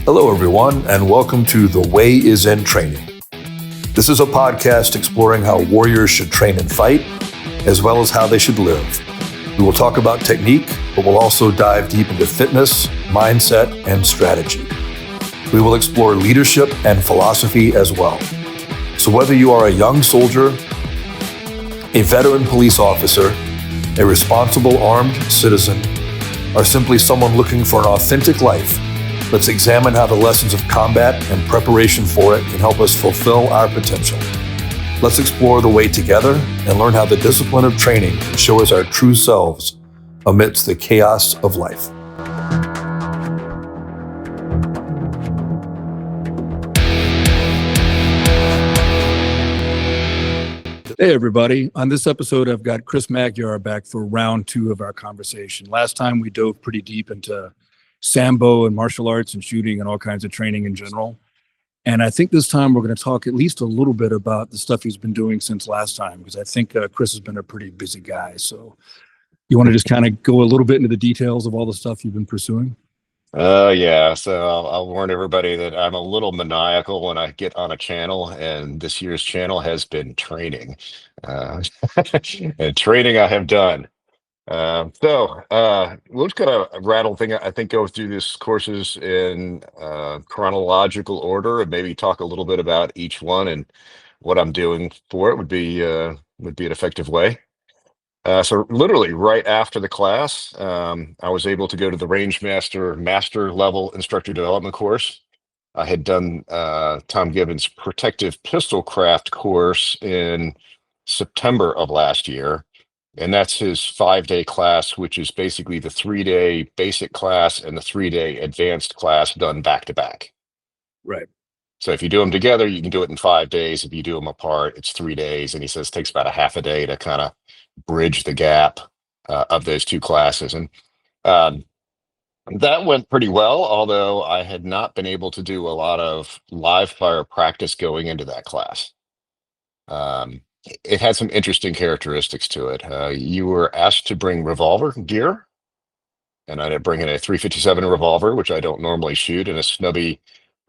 Hello, everyone, and welcome to The Way is in Training. This is a podcast exploring how warriors should train and fight, as well as how they should live. We will talk about technique, but we'll also dive deep into fitness, mindset, and strategy. We will explore leadership and philosophy as well. So whether you are a young soldier, a veteran police officer, a responsible armed citizen, or simply someone looking for an authentic life, let's examine how the lessons of combat and preparation for it can help us fulfill our potential. Let's explore the way together and learn how the discipline of training can show us our true selves amidst the chaos of life. Hey, everybody. On this episode, I've got Chris Magyar back for round two of our conversation. Last time, we dove pretty deep into Sambo and martial arts and shooting and all kinds of training in general. And I think this time we're going to talk at least a little bit about the stuff he's been doing since last time, because I think Chris has been a pretty busy guy. So you want to just kind of go a little bit into the details of all the stuff you've been pursuing? Yeah. So I'll warn everybody that I'm a little maniacal when I get on a channel, and this year's channel has been training. And training I have done. We'll just kind of rattle thing. I think go through this courses in chronological order and maybe talk a little bit about each one and what I'm doing for it would be an effective way. So literally right after the class, I was able to go to the Range Master level instructor development course. I had done Tom Gibbons' protective pistol craft course in September of last year. And that's his 5-day class, which is basically the 3-day basic class and the 3-day advanced class done back to back. Right. So if you do them together, you can do it in 5 days. If you do them apart, it's 3 days. And he says it takes about a half a day to kind of bridge the gap of those two classes. And that went pretty well, although I had not been able to do a lot of live fire practice going into that class. It had some interesting characteristics to it. You were asked to bring revolver gear, and I did bring in a 357 revolver, which I don't normally shoot, and a snubby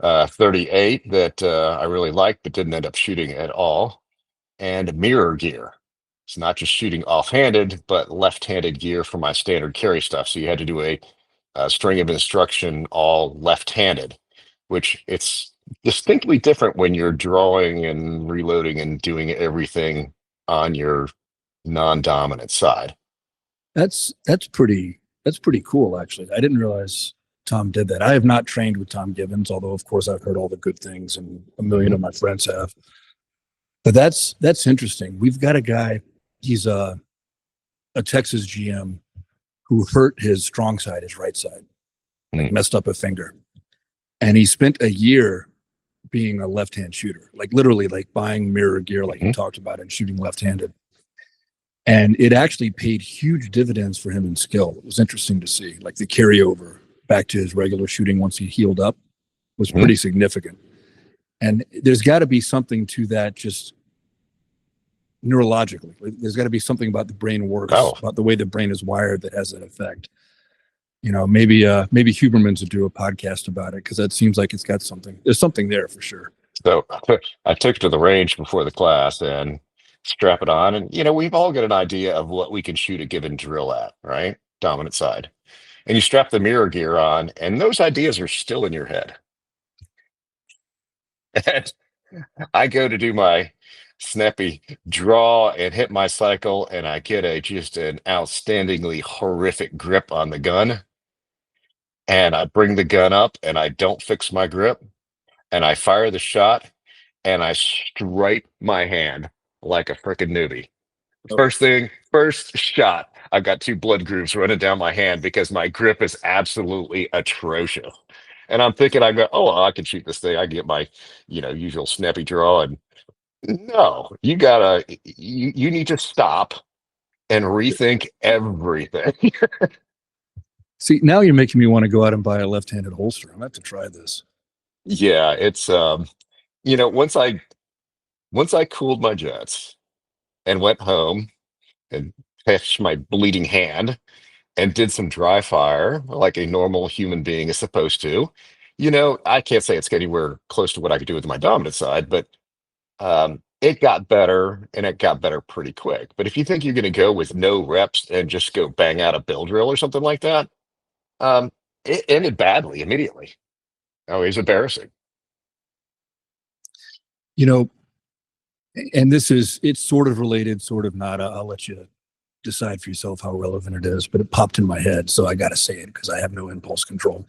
38 that I really liked but didn't end up shooting at all, and mirror gear. It's not just shooting offhanded, but left-handed gear for my standard carry stuff. So you had to do a string of instruction all left-handed, which it's distinctly different when you're drawing and reloading and doing everything on your non-dominant side. That's pretty cool, actually. I didn't realize Tom did that. I have not trained with Tom Gibbons, although of course I've heard all the good things and a million of my friends have. But that's interesting. We've got a guy, he's a Texas GM who hurt his strong side, his right side, messed up a finger. And he spent a year being a left-hand shooter, like literally like buying mirror gear, like you talked about, and shooting left-handed. And it actually paid huge dividends for him in skill. It was interesting to see, like the carryover back to his regular shooting once he healed up was pretty significant. And there's got to be something to that, just neurologically. There's got to be something about the brain works, about the way the brain is wired that has that effect. You know, maybe Huberman's would do a podcast about it, because that seems like it's got something. There's something there for sure. So I took it to the range before the class and strap it on. And, we've all got an idea of what we can shoot a given drill at, right? Dominant side. And you strap the mirror gear on, and those ideas are still in your head. And I go to do my snappy draw and hit my cycle, and I get just an outstandingly horrific grip on the gun. And I bring the gun up and I don't fix my grip, and I fire the shot and I stripe my hand like a freaking newbie. First shot, I've got 2 blood grooves running down my hand because my grip is absolutely atrocious. And I'm thinking, I can shoot this thing. I get my, usual snappy draw. And no, you need to stop and rethink everything. See, now you're making me want to go out and buy a left-handed holster. I'm going to have to try this. Yeah, it's once I cooled my jets and went home and patched my bleeding hand and did some dry fire like a normal human being is supposed to, I can't say it's anywhere close to what I could do with my dominant side, but it got better, and it got better pretty quick. But if you think you're going to go with no reps and just go bang out a bill drill or something like that, um, it ended badly immediately. Oh, it was embarrassing. You know, and it's sort of related, sort of not. I'll let you decide for yourself how relevant it is, but it popped in my head, so I got to say it because I have no impulse control.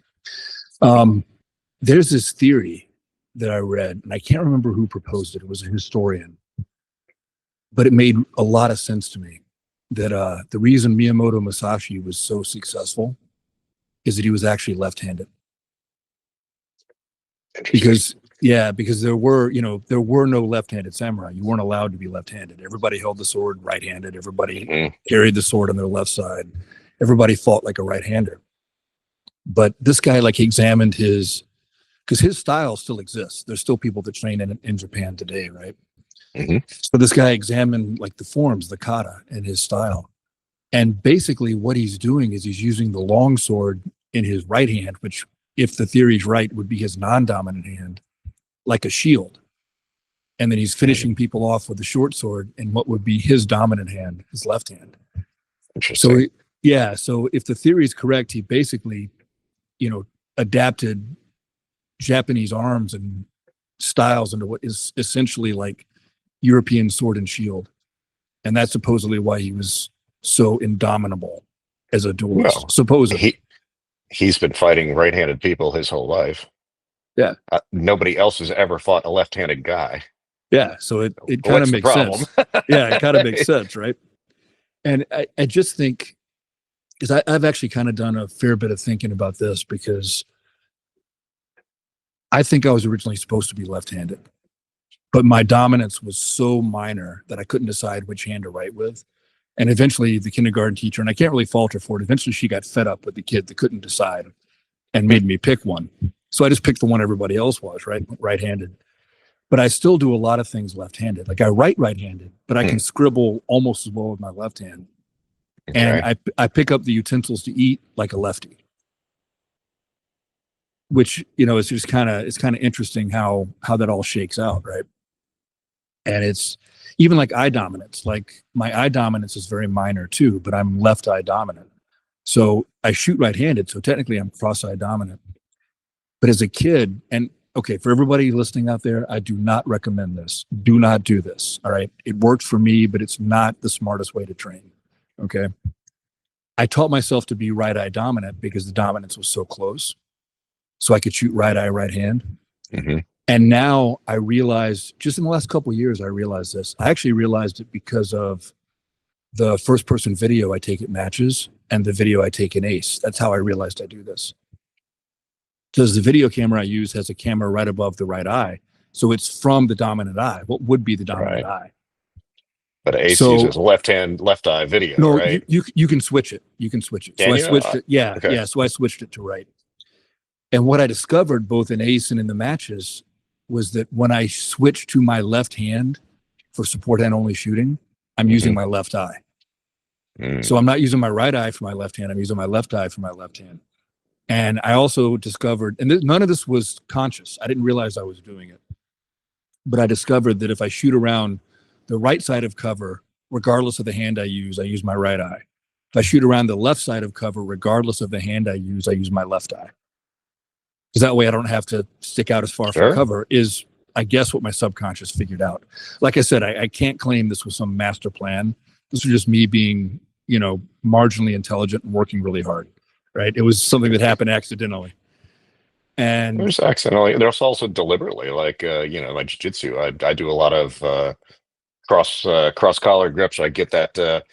There's this theory that I read, and I can't remember who proposed it. It was a historian, but it made a lot of sense to me that the reason Miyamoto Musashi was so successful is that he was actually left-handed. Because there were no left-handed samurai. You weren't allowed to be left-handed. Everybody held the sword right-handed. Everybody carried the sword on their left side. Everybody fought like a right-hander. But this guy examined because his style still exists. There's still people that train in Japan today, right? Mm-hmm. So this guy examined the forms, the kata, and his style. And basically what he's doing is he's using the long sword in his right hand, which, if the theory's right, would be his non-dominant hand, like a shield. And then he's finishing people off with the short sword in what would be his dominant hand, his left hand. Interesting. So if the theory is correct, he basically, adapted Japanese arms and styles into what is essentially like European sword and shield. And that's supposedly why he was so indomitable as a duelist. Well, supposedly. He's been fighting right-handed people his whole life. Yeah. Nobody else has ever fought a left-handed guy. Yeah. So it kind of makes sense. Yeah, it kind of makes sense, right? And I just think, because I've actually kind of done a fair bit of thinking about this, because I think I was originally supposed to be left-handed, but my dominance was so minor that I couldn't decide which hand to write with. And eventually the kindergarten teacher, and I can't really fault her for it, eventually she got fed up with the kid that couldn't decide and made me pick one. So I just picked the one everybody else was, right-handed. But I still do a lot of things left-handed. Like I write right-handed, but I can scribble almost as well with my left hand. Okay. And I pick up the utensils to eat like a lefty. Which, it's just kind of interesting how that all shakes out, right? And it's even like eye dominance. Like my eye dominance is very minor too, but I'm left eye dominant. So I shoot right-handed, so technically I'm cross-eye dominant. But as a kid, and okay, for everybody listening out there, I do not recommend this. Do not do this, all right? It worked for me, but it's not the smartest way to train, okay? I taught myself to be right-eye dominant because the dominance was so close. So I could shoot right eye, right hand. Mm-hmm. And now I realized, just in the last couple of years, I realized this. I actually realized it because of the first person video I take at matches and the video I take in Ace. That's how I realized I do this. Because the video camera I use has a camera right above the right eye. So it's from the dominant eye, what would be the dominant eye. But Ace uses left eye video, no, right? You can switch it. You can switch it. So I switched it. Yeah. Okay. Yeah. So I switched it to right. And what I discovered both in Ace and in the matches was that when I switch to my left hand for support hand only shooting, I'm using my left eye. So I'm not using my right eye for my left hand. I'm using my left eye for my left hand. And I also discovered, and none of this was conscious. I didn't realize I was doing it. But I discovered that if I shoot around the right side of cover, regardless of the hand I use my right eye. If I shoot around the left side of cover, regardless of the hand I use my left eye. Because that way I don't have to stick out as far from cover, is, I guess, what my subconscious figured out. Like I said, I can't claim this was some master plan. This was just me being, marginally intelligent and working really hard, right? It was something that happened accidentally. And there's accidentally, there's also deliberately, like, my jiu-jitsu, I do a lot of cross collar grips. I get that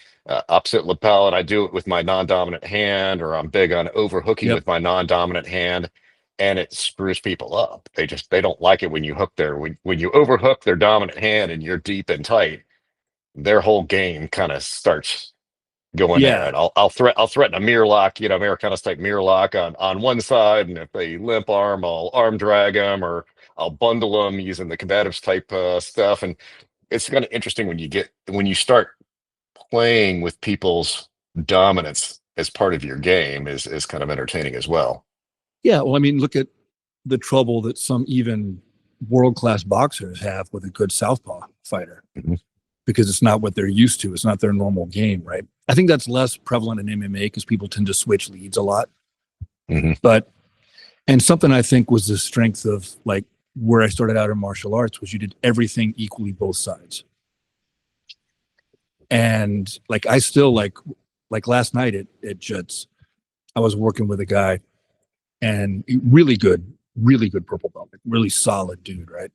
opposite lapel, and I do it with my non-dominant hand, or I'm big on overhooking with my non-dominant hand. And it screws people up. They don't like it when you hook when you overhook their dominant hand and you're deep and tight. Their whole game kind of starts going there. And I'll threaten a mirror lock, Americana type mirror lock on one side, and if they limp arm, I'll arm drag them, or I'll bundle them using the combatives type stuff. And it's kind of interesting when you start playing with people's dominance as part of your game is kind of entertaining as well. Yeah, well, I mean, look at the trouble that some even world-class boxers have with a good southpaw fighter, because it's not what they're used to. It's not their normal game, right? I think that's less prevalent in MMA because people tend to switch leads a lot. But, and something I think was the strength of like where I started out in martial arts was you did everything equally both sides. And like, I still like last night at Jets, I was working with a guy and really good purple belt, like really solid dude, right?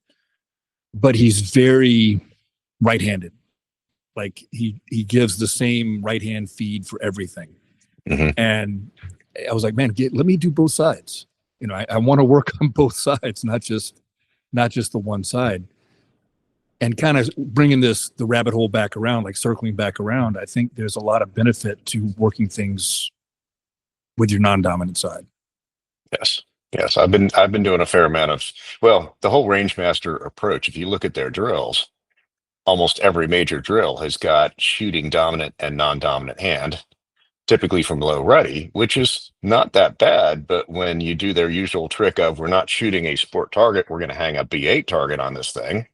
But he's very right-handed. Like he gives the same right hand feed for everything. And I was like, man, let me do both sides. You know, I want to work on both sides, not just the one side. And kind of bringing the rabbit hole back around, like circling back around, I think there's a lot of benefit to working things with your non-dominant side. Yes. I've been doing a fair amount of, well, the whole range master approach. If you look at their drills, almost every major drill has got shooting dominant and non-dominant hand, typically from low ready, which is not that bad. But when you do their usual trick of, we're not shooting a sport target, we're going to hang a B8 target on this thing,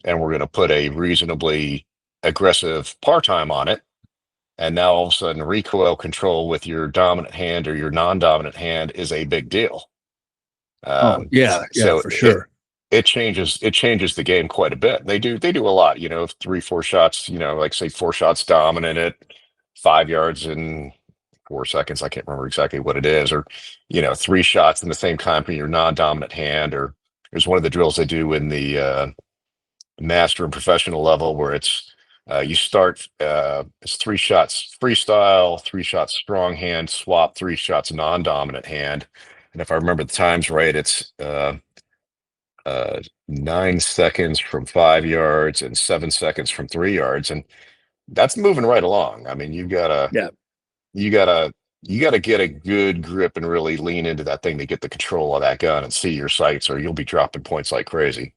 and we're going to put a reasonably aggressive par time on it. And now all of a sudden recoil control with your dominant hand or your non-dominant hand is a big deal. So for sure. It changes the game quite a bit. They do a lot, 3-4 shots, like say 4 shots dominant at 5 yards in 4 seconds. I can't remember exactly what it is, or 3 shots in the same time for your non-dominant hand. Or there's one of the drills they do in the master and professional level where it's you start it's 3 shots freestyle, 3 shots strong hand, swap 3 shots non-dominant hand. And if I remember the times right, it's 9 seconds from 5 yards and 7 seconds from 3 yards, and that's moving right along. I mean, you gotta get a good grip and really lean into that thing to get the control of that gun and see your sights, or you'll be dropping points like crazy.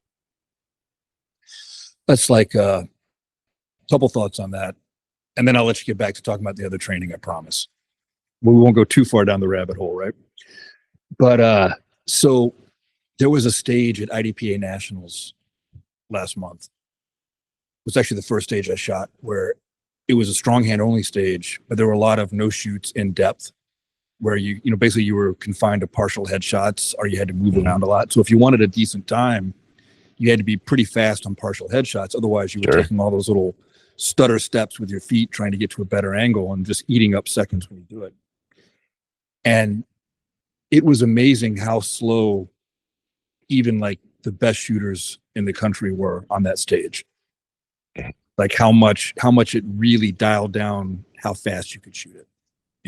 That's like a couple thoughts on that, and then I'll let you get back to talking about the other training, I promise. We won't go too far down the rabbit hole, right? But so there was a stage at IDPA Nationals last month. It was actually the first stage I shot where it was a strong hand only stage, but there were a lot of no shoots in depth where you basically you were confined to partial headshots or you had to move around a lot. So if you wanted a decent time, you had to be pretty fast on partial headshots. Otherwise you were taking all those little stutter steps with your feet, trying to get to a better angle and just eating up seconds when you do it. And it was amazing how slow even like the best shooters in the country were on that stage. Like how much it really dialed down how fast you could shoot it,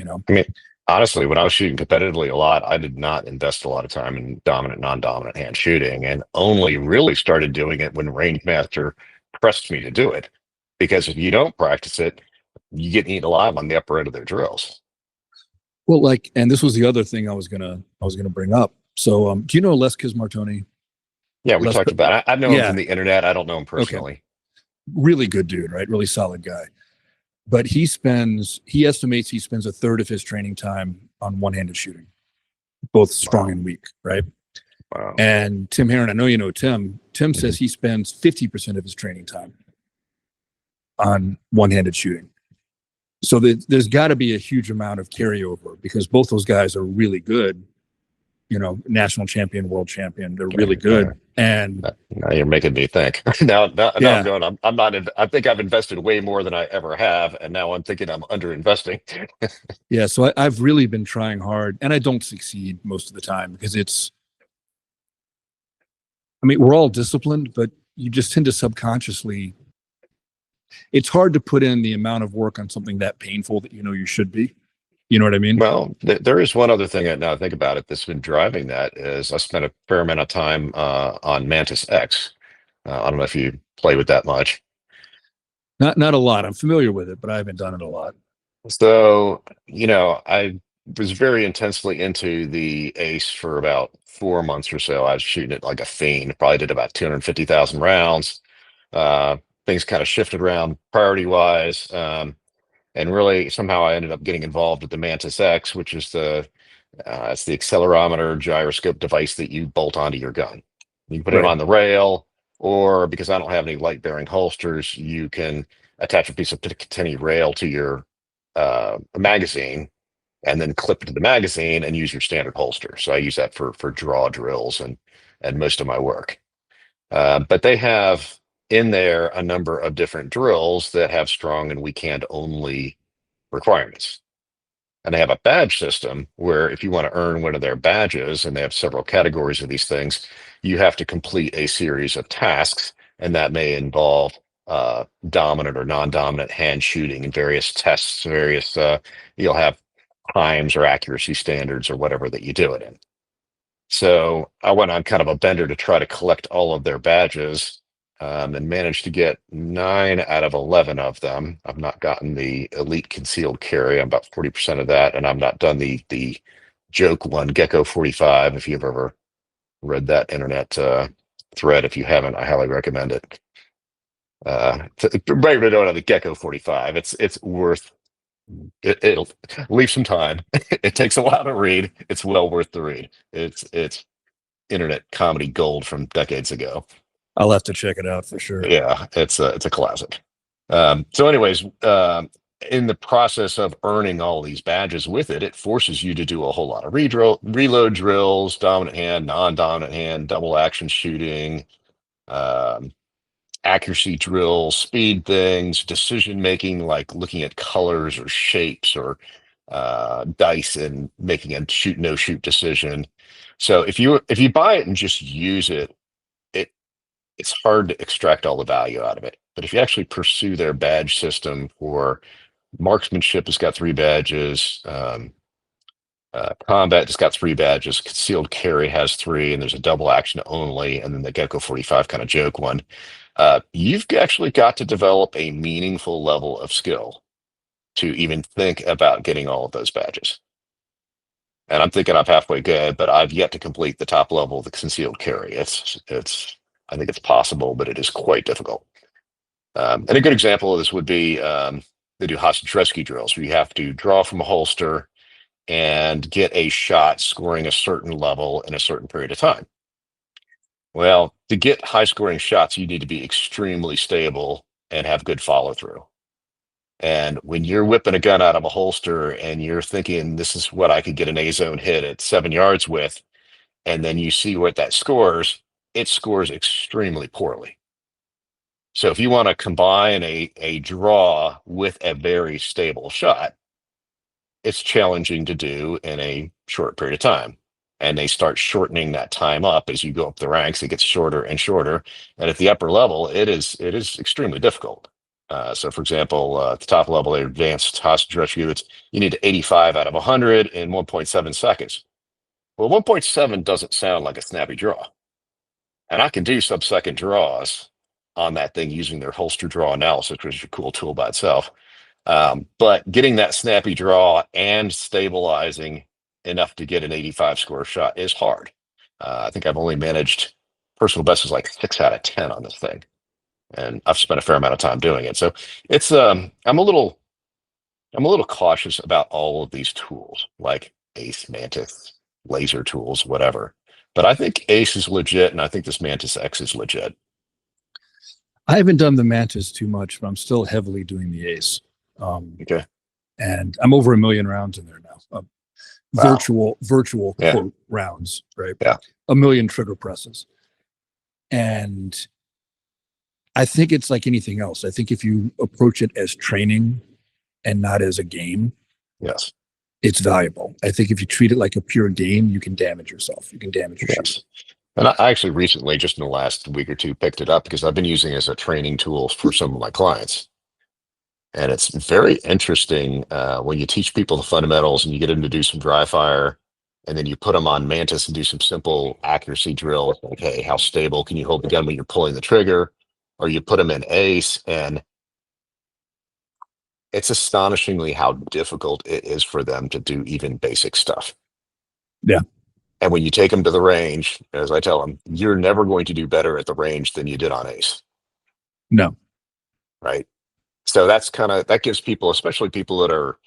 I mean, honestly, when I was shooting competitively a lot, I did not invest a lot of time in dominant, non-dominant hand shooting, and only really started doing it when Range Master pressed me to do it. Because if you don't practice it, you get eaten alive on the upper end of their drills. Well, and this was the other thing I was gonna bring up. So, do you know Les Kismartoni? Yeah, we talked about it. I know him from the internet. I don't know him personally. Okay. Really good dude, right? Really solid guy. But he estimates he spends a third of his training time on one-handed shooting, both strong and weak, right? Wow. And Tim Heron, I know you know Tim. Tim says he spends 50% of his training time on one-handed shooting. So there's got to be a huge amount of carryover because both those guys are really good. National champion, world champion. They're really good. And now you're making me think. now I'm going. I'm not. I think I've invested way more than I ever have, and now I'm thinking I'm under investing. Yeah. So I've really been trying hard, and I don't succeed most of the time because we're all disciplined, but you just tend to subconsciously. It's hard to put in the amount of work on something that painful that you should be. You know what I mean? Well, there is one other thing that now I think about it that's been driving that is I spent a fair amount of time on Mantis X. I don't know if you play with that much. Not a lot. I'm familiar with it, but I haven't done it a lot. So, I was very intensely into the Ace for about 4 months or so. I was shooting it like a fiend, probably did about 250,000 rounds. Things kind of shifted around priority-wise. And really, somehow I ended up getting involved with the Mantis X, which is the It's the accelerometer gyroscope device that you bolt onto your gun. You can put it Right. on the rail, or because I don't have any light bearing holsters, you can attach a piece of Picatinny rail to your magazine and then clip it to the magazine and use your standard holster. So I use that for draw drills and most of my work. But they have in there a number of different drills that have strong and weak hand only requirements. And they have a badge system where if you want to earn one of their badges, and they have several categories of these things, you have to complete a series of tasks, and that may involve dominant or non-dominant hand shooting and various tests, you'll have times or accuracy standards or whatever that you do it in. So I went on kind of a bender to try to collect all of their badges, and managed to get 9 out of 11 of them. I've not gotten the elite concealed carry. I'm about 40% of that, and I've not done the joke one, Gecko 45. If you've ever read that internet thread, if you haven't, I highly recommend it. Brave to know the Gecko 45. It's worth it'll leave some time. It takes a while to read. It's well worth the read. It's internet comedy gold from decades ago. I'll have to check it out for sure. Yeah, it's a classic. So anyways, in the process of earning all these badges with it, it forces you to do a whole lot of reload drills, dominant hand, non-dominant hand, double action shooting, accuracy drills, speed things, decision making, like looking at colors or shapes or dice and making a shoot no shoot decision. So if you buy it and just use it, it's hard to extract all the value out of it. But if you actually pursue their badge system for marksmanship, it's got 3 badges. Combat has got 3 badges. Concealed carry has 3, and there's a double action only, and then the Gecko 45 kind of joke one. You've actually got to develop a meaningful level of skill to even think about getting all of those badges. And I'm thinking I'm halfway good, but I've yet to complete the top level of the concealed carry. I think it's possible, but it is quite difficult. And a good example of this would be they do hostage rescue drills where you have to draw from a holster and get a shot scoring a certain level in a certain period of time. Well, to get high scoring shots, you need to be extremely stable and have good follow through. And when you're whipping a gun out of a holster and you're thinking, this is what I could get an A zone hit at 7 yards with, and then you see what that scores, it scores extremely poorly. So if you want to combine a draw with a very stable shot, it's challenging to do in a short period of time. And they start shortening that time up as you go up the ranks. It gets shorter and shorter. And at the upper level, it is extremely difficult. So for example, at the top level, the advanced hostage rescue, you need 85 out of 100 in 1.7 seconds. Well, 1.7 doesn't sound like a snappy draw. And I can do sub-second draws on that thing using their holster draw analysis, which is a cool tool by itself. But getting that snappy draw and stabilizing enough to get an 85 score shot is hard. I think I've only managed personal best is like 6 out of 10 on this thing. And I've spent a fair amount of time doing it. So it's I'm a little cautious about all of these tools like Ace, Mantis, laser tools, whatever. But I think Ace is legit, and I think this Mantis X is legit. I haven't done the Mantis too much, but I'm still heavily doing the Ace. Okay. And I'm over 1 million rounds in there now. Wow. Virtual quote rounds, right? Yeah. 1 million trigger presses. And I think it's like anything else. I think if you approach it as training and not as a game, yes, it's valuable. I think if you treat it like a pure game, you can damage yourself. You can damage your yes. And I actually recently, just in the last week or two, picked it up because I've been using it as a training tool for some of my clients. And it's very interesting when you teach people the fundamentals and you get them to do some dry fire, and then you put them on Mantis and do some simple accuracy drills. Like, hey, how stable can you hold the gun when you're pulling the trigger? Or you put them in Ace, and it's astonishingly how difficult it is for them to do even basic stuff. Yeah. And when you take them to the range, as I tell them, you're never going to do better at the range than you did on Ace. No. Right. So that gives people, especially people that are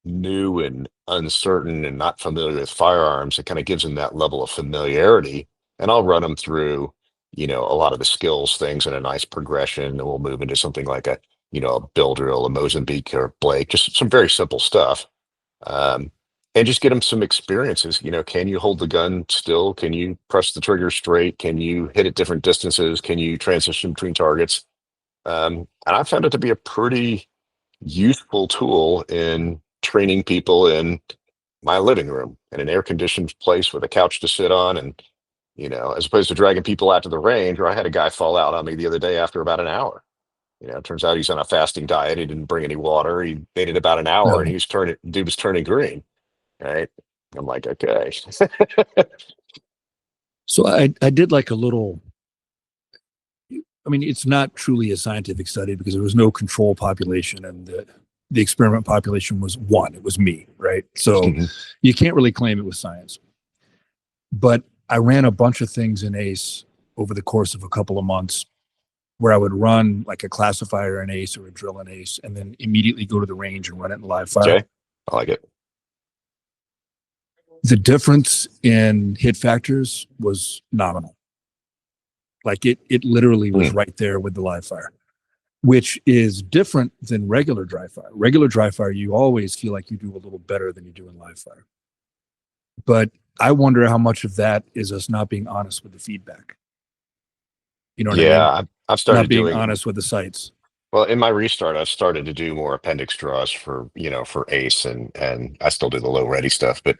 new and uncertain and not familiar with firearms, it kind of gives them that level of familiarity. And I'll run them through, a lot of the skills things in a nice progression. And we'll move into something like a bill drill, a Mozambique or Blake, just some very simple stuff. And just get them some experiences. Can you hold the gun still? Can you press the trigger straight? Can you hit at different distances? Can you transition between targets? And I found it to be a pretty useful tool in training people in my living room in an air-conditioned place with a couch to sit on. And, as opposed to dragging people out to the range, where I had a guy fall out on me the other day after about an hour. It turns out he's on a fasting diet. He didn't bring any water. He made it about an hour, and dude was turning green. Right. I'm like, okay. So I did like a little, it's not truly a scientific study because there was no control population, and the experiment population was one. It was me, right? So you can't really claim it was science. But I ran a bunch of things in ACE over the course of a couple of months where I would run like a classifier in ACE or a drill in ACE and then immediately go to the range and run it in live fire. Okay. I like it. The difference in hit factors was nominal. Like it literally was right there with the live fire, which is different than regular dry fire. Regular dry fire, you always feel like you do a little better than you do in live fire. But I wonder how much of that is us not being honest with the feedback. You know what I mean? Yeah, I've started not being honest with the sights. Well, in my restart, I've started to do more appendix draws for ACE, and I still do the low ready stuff. But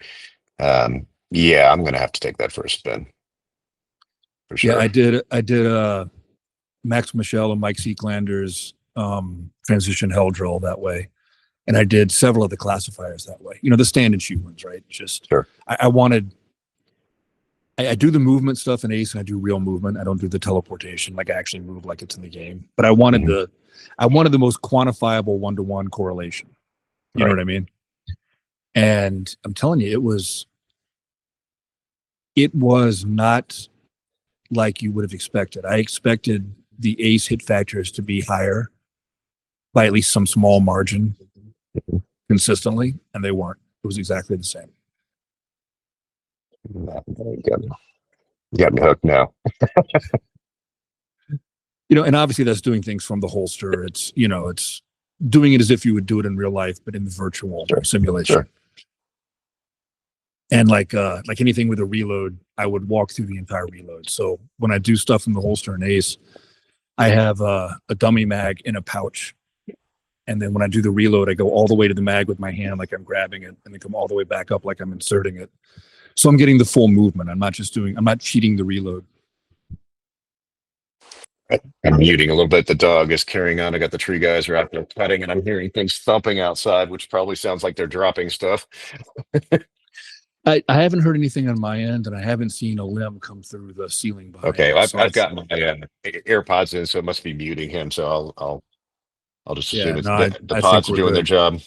yeah, I'm gonna have to take that for a spin. For sure. Yeah, I did Max Michel and Mike Seeklander's transition hell drill that way. And I did several of the classifiers that way. The stand and shoot ones, right? Just sure. I do the movement stuff in ACE, and I do real movement. I don't do the teleportation, like I actually move like it's in the game. But I wanted the most quantifiable one-to-one correlation. You know what I mean? And I'm telling you, it was not like you would have expected. I expected the ACE hit factors to be higher by at least some small margin consistently, and they weren't. It was exactly the same. You got me hooked now. And obviously that's doing things from the holster. It's it's doing it as if you would do it in real life, but in the virtual simulation. Sure. And like anything with a reload, I would walk through the entire reload. So when I do stuff in the holster in ACE, I have a dummy mag in a pouch. And then when I do the reload, I go all the way to the mag with my hand like I'm grabbing it, and then come all the way back up like I'm inserting it. So I'm getting the full movement. I'm not cheating the reload. I'm muting a little bit. The dog is carrying on. I got the tree guys are out there cutting, and I'm hearing things thumping outside, which probably sounds like they're dropping stuff. I haven't heard anything on my end, and I haven't seen a limb come through the ceiling behind. Okay, I've got my AirPods in, so it must be muting him. So I'll just assume the pods are doing their job.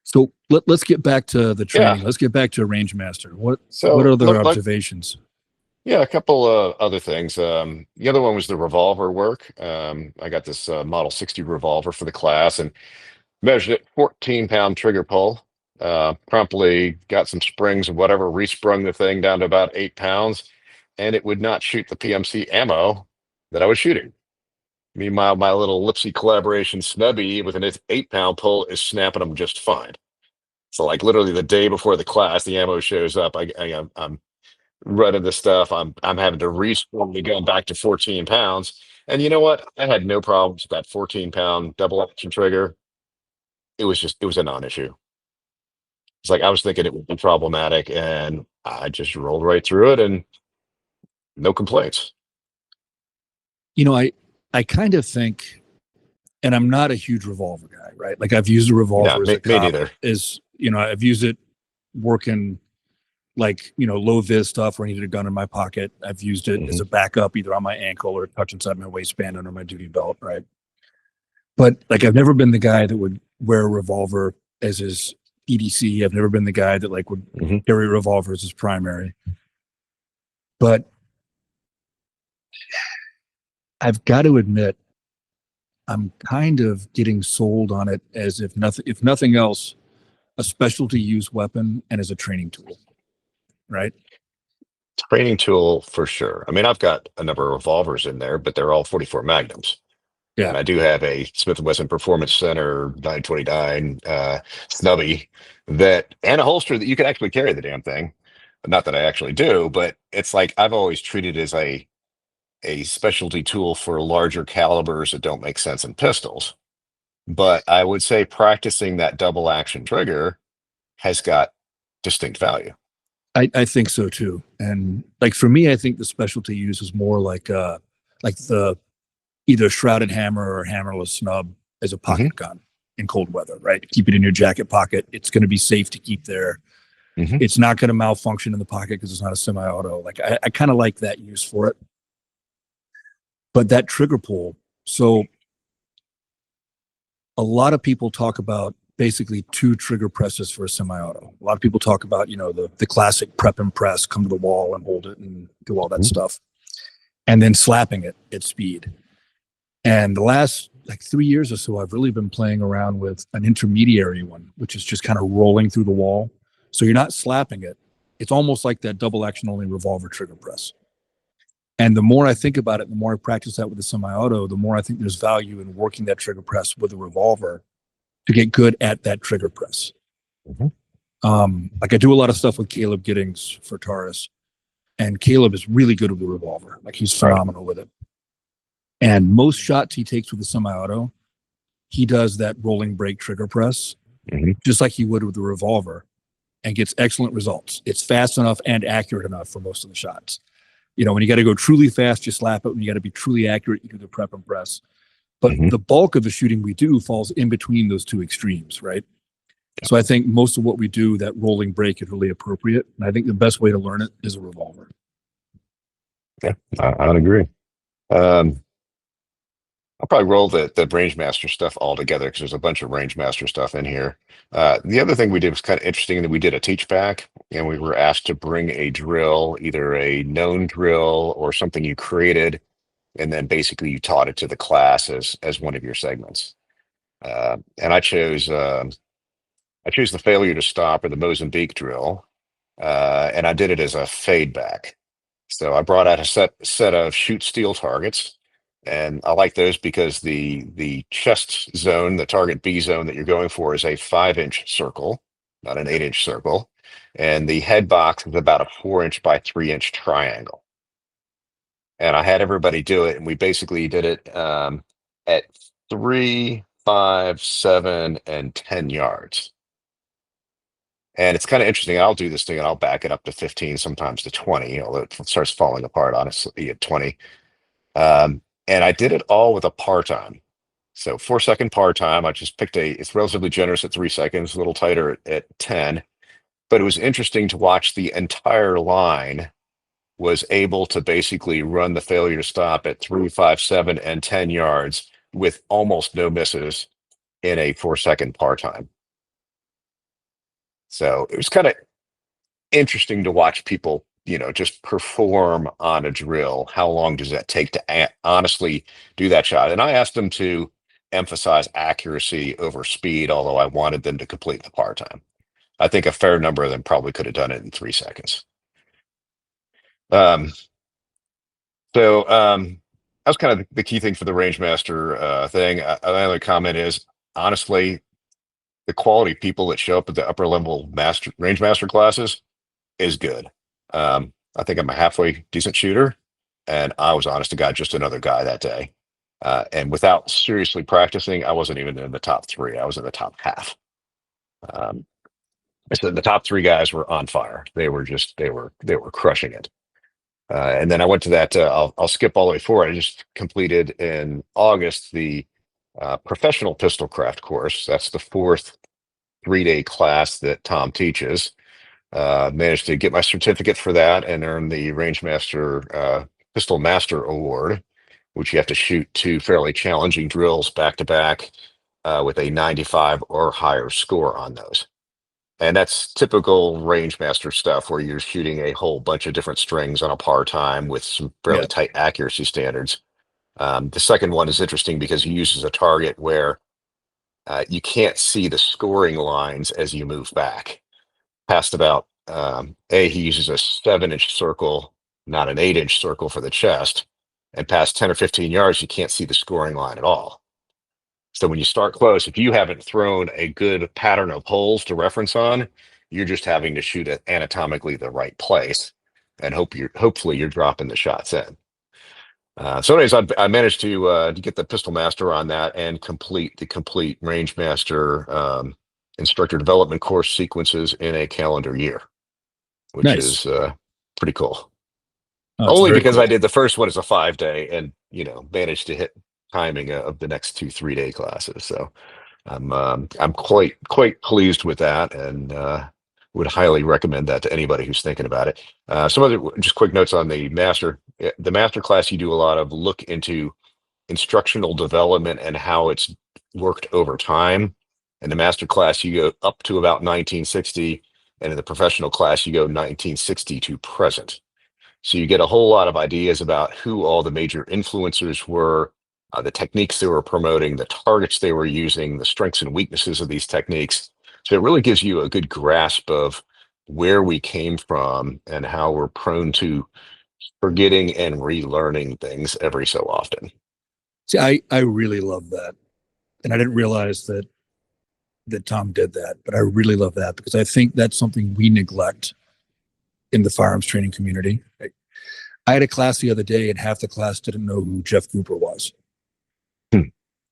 So let's get back to the training. Yeah. Let's get back to Range Master. What other observations? Yeah, a couple of other things. The other one was the revolver work. I got this Model 60 revolver for the class and measured it, 14-pound trigger pull. Promptly got some springs and whatever, resprung the thing down to about 8 pounds, and it would not shoot the PMC ammo that I was shooting. Meanwhile, my little Lipsy collaboration snubby with an 8-pound pull is snapping them just fine. So like literally the day before the class, the ammo shows up. I'm running the stuff. I'm having to resprung the gun back to 14 pounds. And you know what? I had no problems with that 14-pound double action trigger. It was a non-issue. It's like I was thinking it would be problematic, and I just rolled right through it, and no complaints. I kind of think, and I'm not a huge revolver guy, right? Like I've used a revolver as a cop. Me neither. I've used it working like, low vis stuff where I needed a gun in my pocket. I've used it as a backup either on my ankle or tucked inside my waistband under my duty belt, right? But like I've never been the guy that would wear a revolver as his EDC. I've never been the guy that like would carry revolvers as primary. But I've got to admit, I'm kind of getting sold on it as if nothing else, a specialty use weapon and as a training tool, right? Training tool for sure. I mean, I've got a number of revolvers in there, but they're all 44 Magnums. Yeah. And I do have a Smith & Wesson Performance Center 929 snubby and a holster that you can actually carry the damn thing. Not that I actually do, but it's like I've always treated it as a specialty tool for larger calibers that don't make sense in pistols. But I would say practicing that double action trigger has got distinct value. I think so too. And like for me, I think the specialty use is more like the either shrouded hammer or hammerless snub as a pocket gun in cold weather, right? Keep it in your jacket pocket. It's going to be safe to keep there. It's not going to malfunction in the pocket because it's not a semi-auto. Like I kind of like that use for it. But that trigger pull, so a lot of people talk about basically 2 trigger presses for a semi-auto. A lot of people talk about, the classic prep and press, come to the wall and hold it and do all that stuff. And then slapping it at speed. And the last 3 years or so, I've really been playing around with an intermediary one, which is just kind of rolling through the wall. So you're not slapping it. It's almost like that double action only revolver trigger press. And the more I think about it, the more I practice that with the semi-auto, the more I think there's value in working that trigger press with a revolver to get good at that trigger press. Like I do a lot of stuff with Caleb Giddings for Taurus, and Caleb is really good with the revolver. Like he's phenomenal with it. And most shots he takes with the semi-auto, he does that rolling break trigger press, just like he would with the revolver, and gets excellent results. It's fast enough and accurate enough for most of the shots. When you got to go truly fast, you slap it. When you got to be truly accurate, you do the prep and press. But the bulk of the shooting we do falls in between those 2 extremes, right? So I think most of what we do, that rolling break, is really appropriate. And I think the best way to learn it is a revolver. Yeah, I would agree. I'll probably roll the Rangemaster stuff all together because there's a bunch of Rangemaster stuff in here. The other thing we did was kind of interesting that we did a teach back, and we were asked to bring a drill, either a known drill or something you created, and then basically you taught it to the class as one of your segments. And I chose the failure to stop or the Mozambique drill, and I did it as a fade back. So I brought out a set of shoot steel targets. And I like those because the chest zone, the target B zone that you're going for, is a 5-inch circle, not an 8-inch circle. And the head box is about a 4-inch by 3-inch triangle. And I had everybody do it, and we basically did it at 3, 5, 7, and 10 yards. And it's kind of interesting. I'll do this thing and I'll back it up to 15, sometimes to 20, although it starts falling apart, honestly, at 20. And I did it all with a par time. So 4-second par time. I just picked it's relatively generous at 3 seconds, a little tighter at 10. But it was interesting to watch the entire line was able to basically run the failure to stop at 3, 5, 7, and 10 yards with almost no misses in a 4-second par time. So it was kind of interesting to watch people just perform on a drill. How long does that take to honestly do that shot? And I asked them to emphasize accuracy over speed, although I wanted them to complete the par time. I think a fair number of them probably could have done it in 3 seconds. That was kind of the key thing for the Rangemaster thing. My other comment is, honestly, the quality of people that show up at the upper level Rangemaster classes is good. I think I'm a halfway decent shooter, and I was, honest to God, just another guy that day. And without seriously practicing, I wasn't even in the top 3. I was in the top half. So the top 3 guys were on fire. They were crushing it. And then I went to that. I'll skip all the way forward. I just completed in August the professional pistol craft course. That's the 4th 3-day class that Tom teaches. Managed to get my certificate for that and earn the Rangemaster Pistol Master Award, which you have to shoot 2 fairly challenging drills back to back with a 95 or higher score on those. And that's typical Rangemaster stuff where you're shooting a whole bunch of different strings on a par time with some fairly tight accuracy standards. The second one is interesting because he uses a target where you can't see the scoring lines as you move back. Past about, he uses a 7-inch circle, not an 8-inch circle for the chest. And past 10 or 15 yards, you can't see the scoring line at all. So when you start close, if you haven't thrown a good pattern of holes to reference on, you're just having to shoot at anatomically the right place, and hopefully you're dropping the shots in. So anyways, I managed to get the Pistol Master on that and complete the complete Range Master instructor development course sequences in a calendar year, which Nice. is pretty cool. Oh, Only because cool. I did the first one as a 5-day and, managed to hit timing of the next 2 3-day classes. So I'm quite pleased with that, and would highly recommend that to anybody who's thinking about it. Some other just quick notes on the master. The master class, you do a lot of look into instructional development and how it's worked over time. In the master class, you go up to about 1960, and in the professional class, you go 1960 to present. So you get a whole lot of ideas about who all the major influencers were, the techniques they were promoting, the targets they were using, the strengths and weaknesses of these techniques. So it really gives you a good grasp of where we came from and how we're prone to forgetting and relearning things every so often. See, I really love that. And I didn't realize that Tom did that, but I really love that because I think that's something we neglect in the firearms training community. I had a class the other day and half the class didn't know who Jeff Cooper was.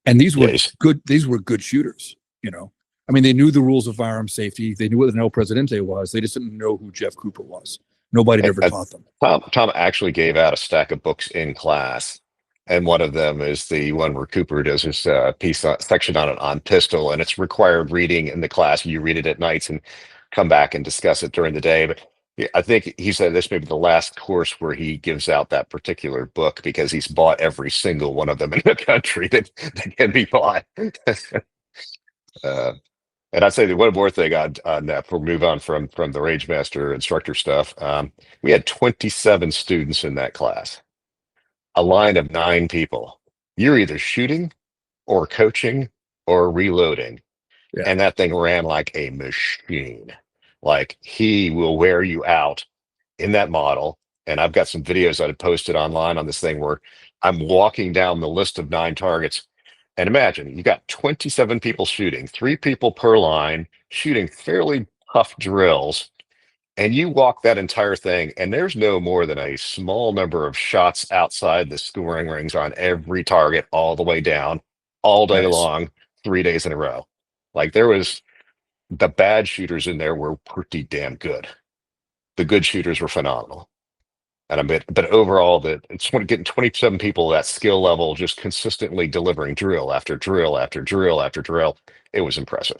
And these were good shooters, I mean, they knew the rules of firearms safety. They knew what the El Presidente was. They just didn't know who Jeff Cooper was. Nobody ever taught them. Tom actually gave out a stack of books in class, and one of them is the one where Cooper does his section on pistol, and it's required reading in the class. You read it at nights and come back and discuss it during the day. But I think he said this may be the last course where he gives out that particular book because he's bought every single one of them in the country that can be bought. And I'd say that one more thing on that before we move on from the Range Master instructor stuff. We had 27 students in that class, a line of 9 people. You're either shooting or coaching or reloading. Yeah. And that thing ran like a machine. Like he will wear you out in that model. And I've got some videos I had posted online on this thing where I'm walking down the list of 9 targets. And imagine you got 27 people shooting, 3 people per line, shooting fairly tough drills. And you walk that entire thing, and there's no more than a small number of shots outside the scoring rings on every target, all the way down, all day long, 3 days in a row. Like the bad shooters in there were pretty damn good. The good shooters were phenomenal. And but overall, it's getting 27 people at that skill level, just consistently delivering drill after drill after drill after drill. It was impressive.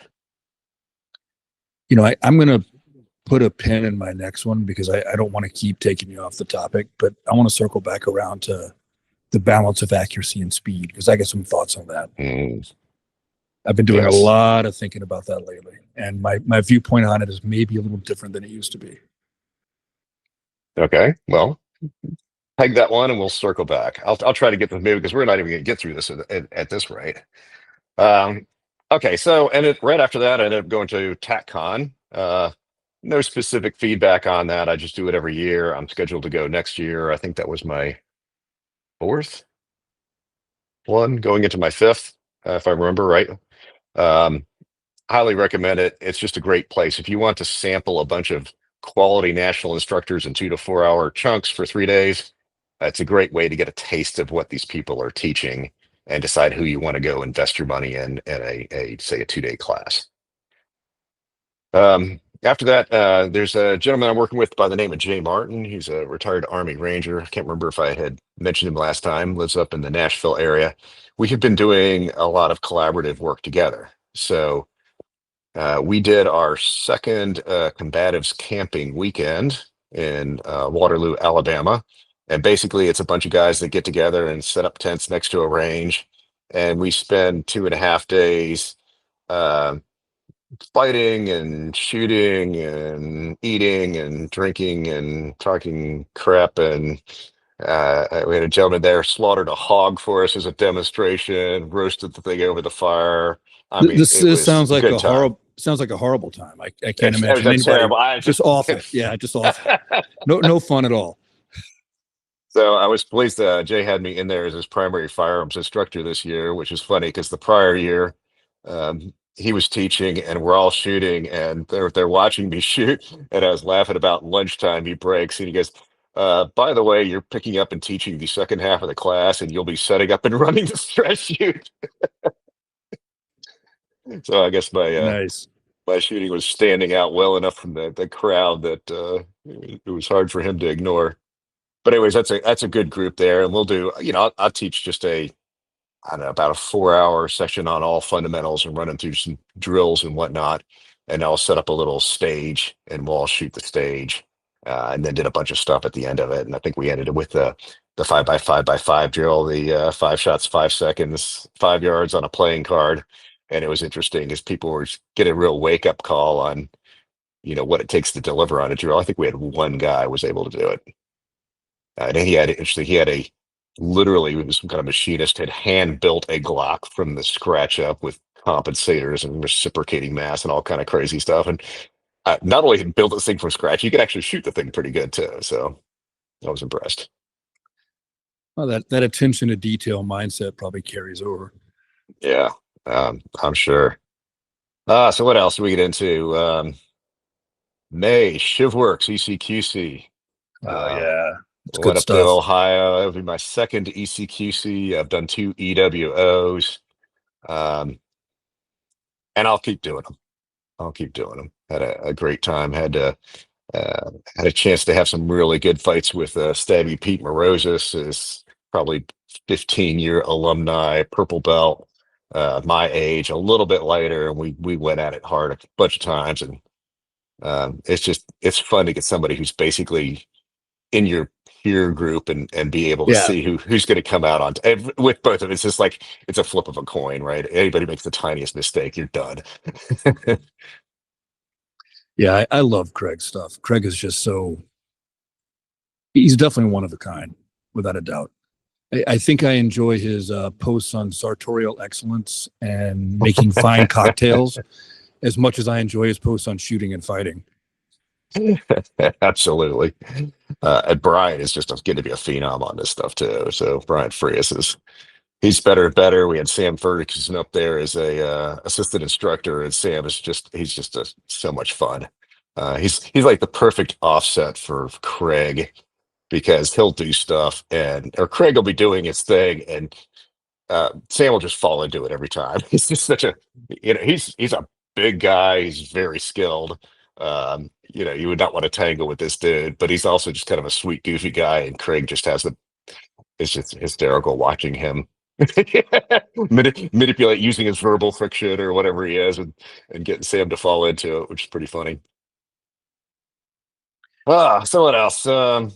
I'm going to put a pin in my next one because I don't want to keep taking you off the topic, but I want to circle back around to the balance of accuracy and speed because I got some thoughts on that. I've been doing a lot of thinking about that lately, and my viewpoint on it is maybe a little different than it used to be. Okay, well, peg that one and we'll circle back. I'll try to get this maybe because we're not even going to get through this at this rate. Okay, so right after that, I ended up going to TACCon. No specific feedback on that. I just do it every year. I'm scheduled to go next year. I think that was my 4th one, going into my 5th, if I remember right. Highly recommend it. It's just a great place. If you want to sample a bunch of quality national instructors in 2 to 4 hour chunks for 3 days, it's a great way to get a taste of what these people are teaching and decide who you want to go invest your money in a 2-day class. After that, there's a gentleman I'm working with by the name of Jay Martin. He's a retired Army Ranger. I can't remember if I had mentioned him last time. Lives up in the Nashville area. We have been doing a lot of collaborative work together. So we did our second combatives camping weekend in Waterloo, Alabama. And basically, it's a bunch of guys that get together and set up tents next to a range. And we spend 2.5 days fighting and shooting and eating and drinking and talking crap and We had a gentleman there slaughtered a hog for us as a demonstration, roasted the thing over the fire. I mean, This it was sounds like good a time. horrible. Sounds like a horrible time. I can't imagine It was anybody. terrible. Just awful. Yeah, just awful. No fun at all. So I was pleased that Jay had me in there as his primary firearms instructor this year, which is funny because the prior year he was teaching and we're all shooting and they're watching me shoot. And I was laughing about lunchtime. He breaks and he goes, by the way, you're picking up and teaching the second half of the class and you'll be setting up and running the stress shoot. So I guess Nice. my shooting was standing out well enough from the crowd that it was hard for him to ignore. But anyways, that's a good group there, and we'll do. I'll teach just I don't know, about a 4-hour session on all fundamentals and running through some drills and whatnot, and I'll set up a little stage and we'll all shoot the stage, and then did a bunch of stuff at the end of it, and I think we ended it with the 5x5x5 drill, the 5 shots, 5 seconds, 5 yards on a playing card, and it was interesting as people were getting a real wake up call on what it takes to deliver on a drill. I think we had one guy was able to do it. And he had literally was some kind of machinist, had hand built a Glock from the scratch up with compensators and reciprocating mass and all kind of crazy stuff. And not only had built this thing from scratch, you could actually shoot the thing pretty good too. So I was impressed. Well, that attention to detail mindset probably carries over. Yeah, I'm sure. So what else do we get into? May, ShivWorks, ECQC. Yeah. It's Went good up stuff. to Ohio. It'll be my second ECQC. I've done 2 EWOs. And I'll keep doing them. Had a great time. Had a chance to have some really good fights with Stabby Pete Morosis, is probably 15-year alumni, purple belt, my age, a little bit lighter, and we went at it hard a bunch of times. And it's fun to get somebody who's basically in your peer group and be able to see who's going to come out on with both of them. It's just like it's a flip of a coin, right? Anybody makes the tiniest mistake, you're done. Yeah, I love Craig's stuff. Craig is just he's definitely one of a kind, without a doubt. I think I enjoy his posts on sartorial excellence and making fine cocktails as much as I enjoy his posts on shooting and fighting. Absolutely. And Brian is just going to be a phenom on this stuff too. So Brian Frias he's better and better. We had Sam Ferguson up there as a assistant instructor, and Sam is he's just so much fun. He's like the perfect offset for Craig, because he'll do stuff or Craig will be doing his thing and Sam will just fall into it every time. He's just such he's a big guy. He's very skilled. You would not want to tangle with this dude, but he's also just kind of a sweet, goofy guy. And Craig just it's just hysterical watching him manipulate using his verbal friction or whatever he is and getting Sam to fall into it, which is pretty funny. So what else? On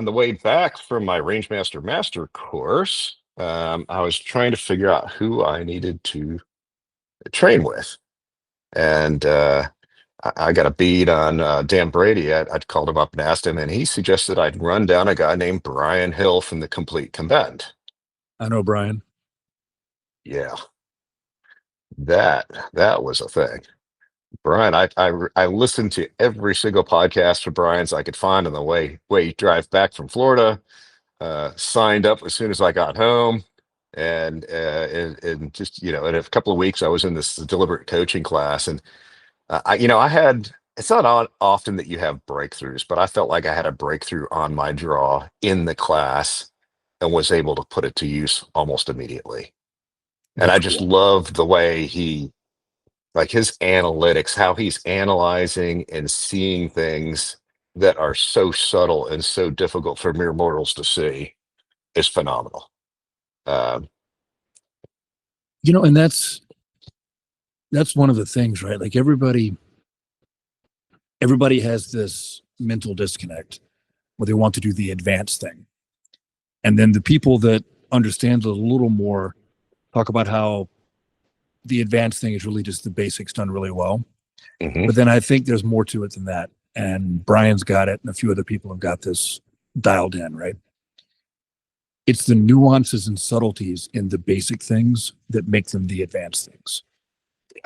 the way back from my Rangemaster Master course, I was trying to figure out who I needed to train with. And I got a bead on Dan Brady. I'd called him up and asked him, and he suggested I'd run down a guy named Brian Hill from the Complete Combatant. I know Brian. Yeah, that was a thing. Brian, I listened to every single podcast for Brian's I could find on the way drive back from Florida. Signed up as soon as I got home, and just in a couple of weeks I was in this deliberate coaching class, and I had, it's not often that you have breakthroughs, but I felt like I had a breakthrough on my draw in the class and was able to put it to use almost immediately. And I just love the way his analytics, how he's analyzing and seeing things that are so subtle and so difficult for mere mortals to see is phenomenal. And that's one of the things, right? Like everybody has this mental disconnect where they want to do the advanced thing. And then the people that understand it a little more talk about how the advanced thing is really just the basics done really well. Mm-hmm. But then I think there's more to it than that. And Brian's got it, and a few other people have got this dialed in, right? It's the nuances and subtleties in the basic things that make them the advanced things.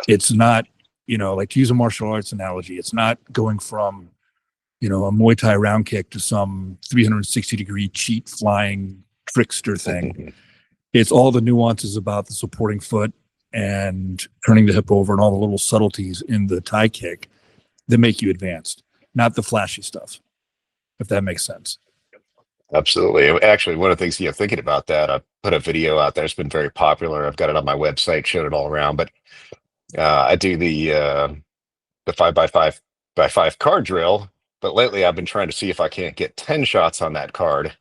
It's not, like to use a martial arts analogy, it's not going from, a Muay Thai round kick to some 360-degree cheat flying trickster thing. It's all the nuances about the supporting foot and turning the hip over and all the little subtleties in the Thai kick that make you advanced, not the flashy stuff, if that makes sense. Absolutely. Actually, one of the things, thinking about that, I put a video out there. It's been very popular. I've got it on my website, showed it all around. But I do the 5x5 card drill. But lately, I've been trying to see if I can't get 10 shots on that card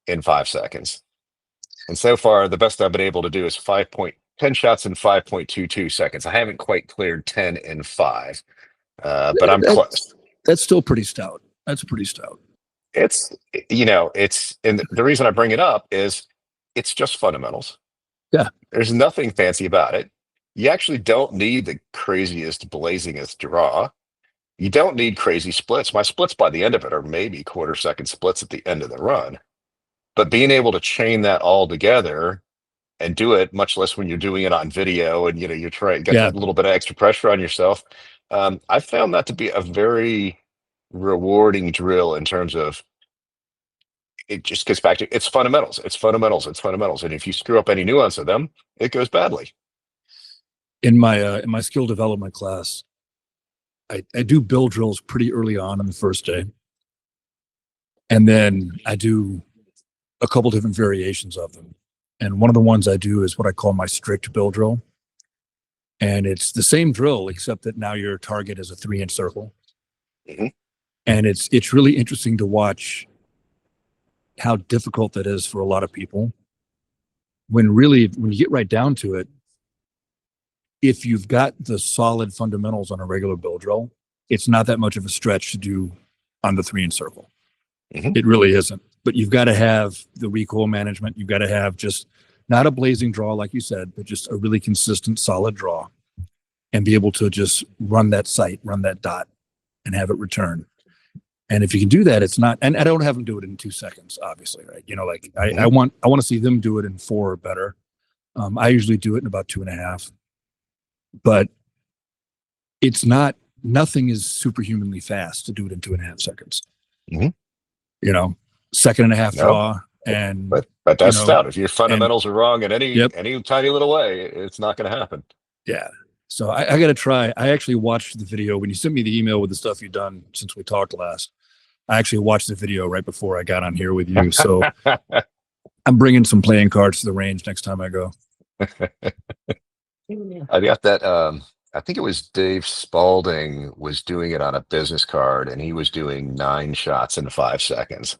in 5 seconds. And so far, the best I've been able to do is 10 shots in 5.22 seconds. I haven't quite cleared 10 in 5, but I'm close. That's still pretty stout. That's pretty stout. And the reason I bring it up is it's just fundamentals. Yeah. There's nothing fancy about it. You actually don't need the craziest, blazingest draw. You don't need crazy splits. My splits by the end of it are maybe quarter-second splits at the end of the run. But being able to chain that all together and do it, much less when you're doing it on video and you're trying to get a little bit of extra pressure on yourself, I found that to be a very rewarding drill in terms of it just gets back to it's fundamentals. And if you screw up any nuance of them, it goes badly. In my skill development class, I do build drills pretty early on the first day. And then I do a couple different variations of them. And one of the ones I do is what I call my strict build drill. And it's the same drill, except that now your target is a 3-inch circle. Mm-hmm. And it's really interesting to watch how difficult that is for a lot of people. When you get right down to it, if you've got the solid fundamentals on a regular build drill, it's not that much of a stretch to do on the 3-inch circle. Mm-hmm. It really isn't. But you've got to have the recoil management. You've got to have just not a blazing draw, like you said, but just a really consistent, solid draw, and be able to just run that sight, run that dot, and have it return. And if you can do that, it's not. And I don't have them do it in 2 seconds, obviously, right? I want to see them do it in 4 or better. I usually do it in about 2.5. But it's not. Nothing is superhumanly fast to do it in 2.5 seconds. Mm-hmm. 2.5 draw, and but that's stout. If your fundamentals are wrong in any tiny little way, it's not going to happen. Yeah. So I got to try. I actually watched the video when you sent me the email with the stuff you've done since we talked last. I actually watched the video right before I got on here with you. So I'm bringing some playing cards to the range next time I go. I got that. I think it was Dave Spalding was doing it on a business card, and he was doing 9 shots in 5 seconds.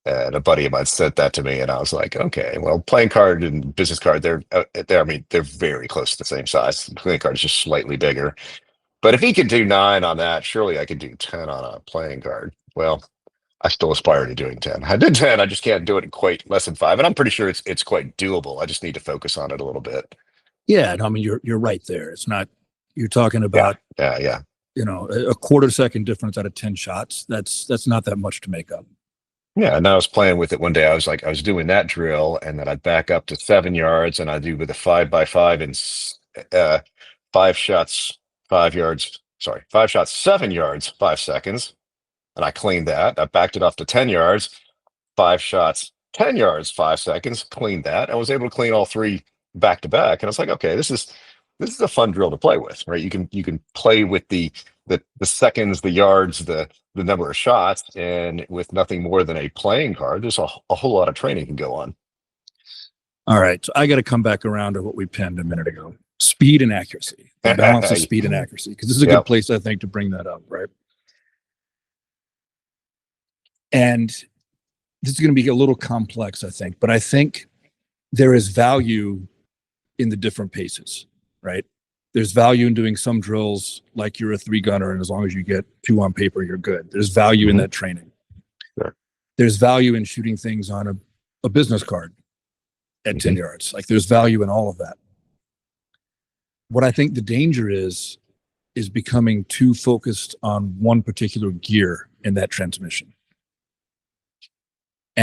And a buddy of mine sent that to me, and I was like, okay, well, playing card and business card, they're very close to the same size. The playing card is just slightly bigger. But if he could do 9 on that, surely I could do 10 on a playing card. Well, I still aspire to doing 10. I did 10. I just can't do it in quite less than 5. And I'm pretty sure it's quite doable. I just need to focus on it a little bit. Yeah, no, I mean, you're right there. It's not, you're talking about, yeah. A quarter-second difference out of 10 shots. That's not that much to make up. Yeah, and I was playing with it one day. I was doing that drill, and then I'd back up to 7 yards, and I'd do with a 5x5 and 5 shots, 5 yards. Sorry, 5 shots, 7 yards, 5 seconds, and I cleaned that. I backed it off to 10 yards, 5 shots, 10 yards, 5 seconds. Cleaned that. I was able to clean all 3 back to back, and I was like, okay, this is a fun drill to play with, right? You can play with the seconds, the yards, the number of shots, and with nothing more than a playing card, there's a whole lot of training can go on. All right, so I got to come back around to what we penned a minute ago: speed and accuracy, the balance of speed and accuracy, because this is a good place, I think, to bring that up, right? And this is going to be a little complex, I think, but I think there is value in the different paces, right? There's value in doing some drills like you're a 3-gunner, and as long as you get 2 on paper, you're good. There's value in that training. Sure. There's value in shooting things on a business card at 10 yards. Like, there's value in all of that. What I think the danger is becoming too focused on one particular gear in that transmission.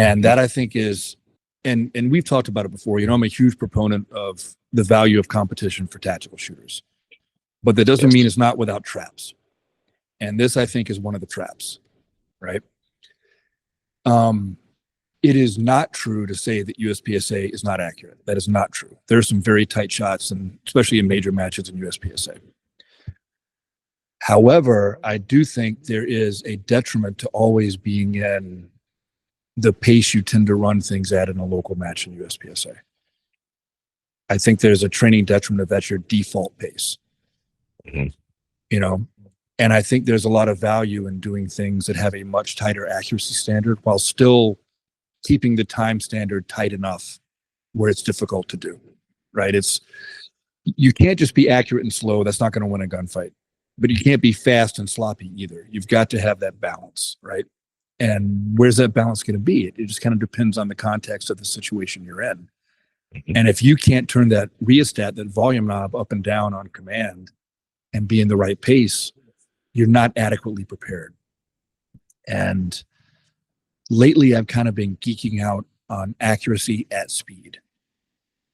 And that I think is, and we've talked about it before, I'm a huge proponent of the value of competition for tactical shooters, but that doesn't mean it's not without traps. And this, I think, is one of the traps, right? It is not true to say that USPSA is not accurate. That is not true. There are some very tight shots, and especially in major matches in USPSA. However, I do think there is a detriment to always being in the pace you tend to run things at in a local match in USPSA. I think there's a training detriment if that's your default pace. And I think there's a lot of value in doing things that have a much tighter accuracy standard while still keeping the time standard tight enough where it's difficult to do, right? You can't just be accurate and slow. That's not going to win a gunfight. But you can't be fast and sloppy either. You've got to have that balance, right? And where's that balance going to be? It just kind of depends on the context of the situation you're in. And if you can't turn that rheostat, that volume knob up and down on command and be in the right pace, you're not adequately prepared. And lately, I've kind of been geeking out on accuracy at speed.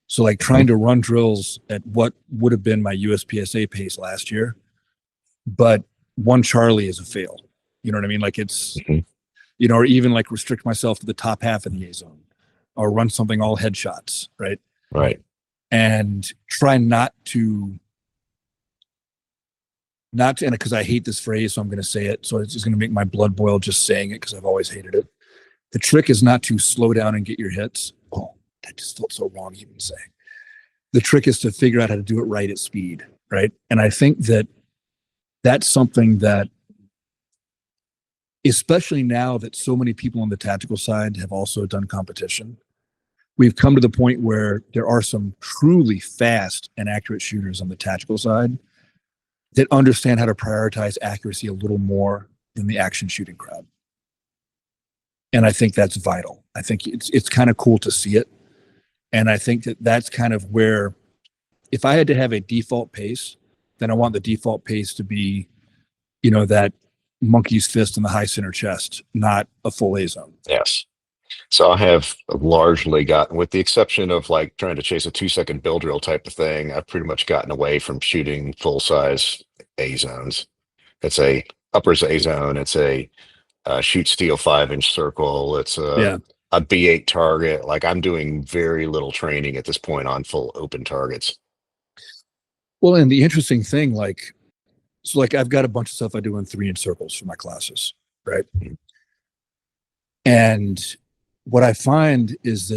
So like trying to run drills at what would have been my USPSA pace last year, but 1 Charlie is a fail. You know what I mean? Like it's, or even like restrict myself to the top half of the A zone or run something all headshots, right? Right. And try not to, and because I hate this phrase, so I'm going to say it. So it's just going to make my blood boil just saying it because I've always hated it. The trick is not to slow down and get your hits. Oh, that just felt so wrong even saying. The trick is to figure out how to do it right at speed, right? And I think that that's something that, especially now that so many people on the tactical side have also done competition, we've come to the point where there are some truly fast and accurate shooters on the tactical side that understand how to prioritize accuracy a little more than the action shooting crowd. And I think that's vital. I think it's kind of cool to see it. And I think that that's kind of where, if I had to have a default pace, then I want the default pace to be, that monkey's fist in the high center chest, not a full A zone. Yes. So I have largely gotten, with the exception of like trying to chase a 2-second bill drill type of thing, I've pretty much gotten away from shooting full size A zones. It's a uppers A zone. It's a shoot steel 5-inch circle. It's a B8 target. Like I'm doing very little training at this point on full open targets. Well, and the interesting thing, so I've got a bunch of stuff I do in 3-inch circles for my classes, right? And what I find is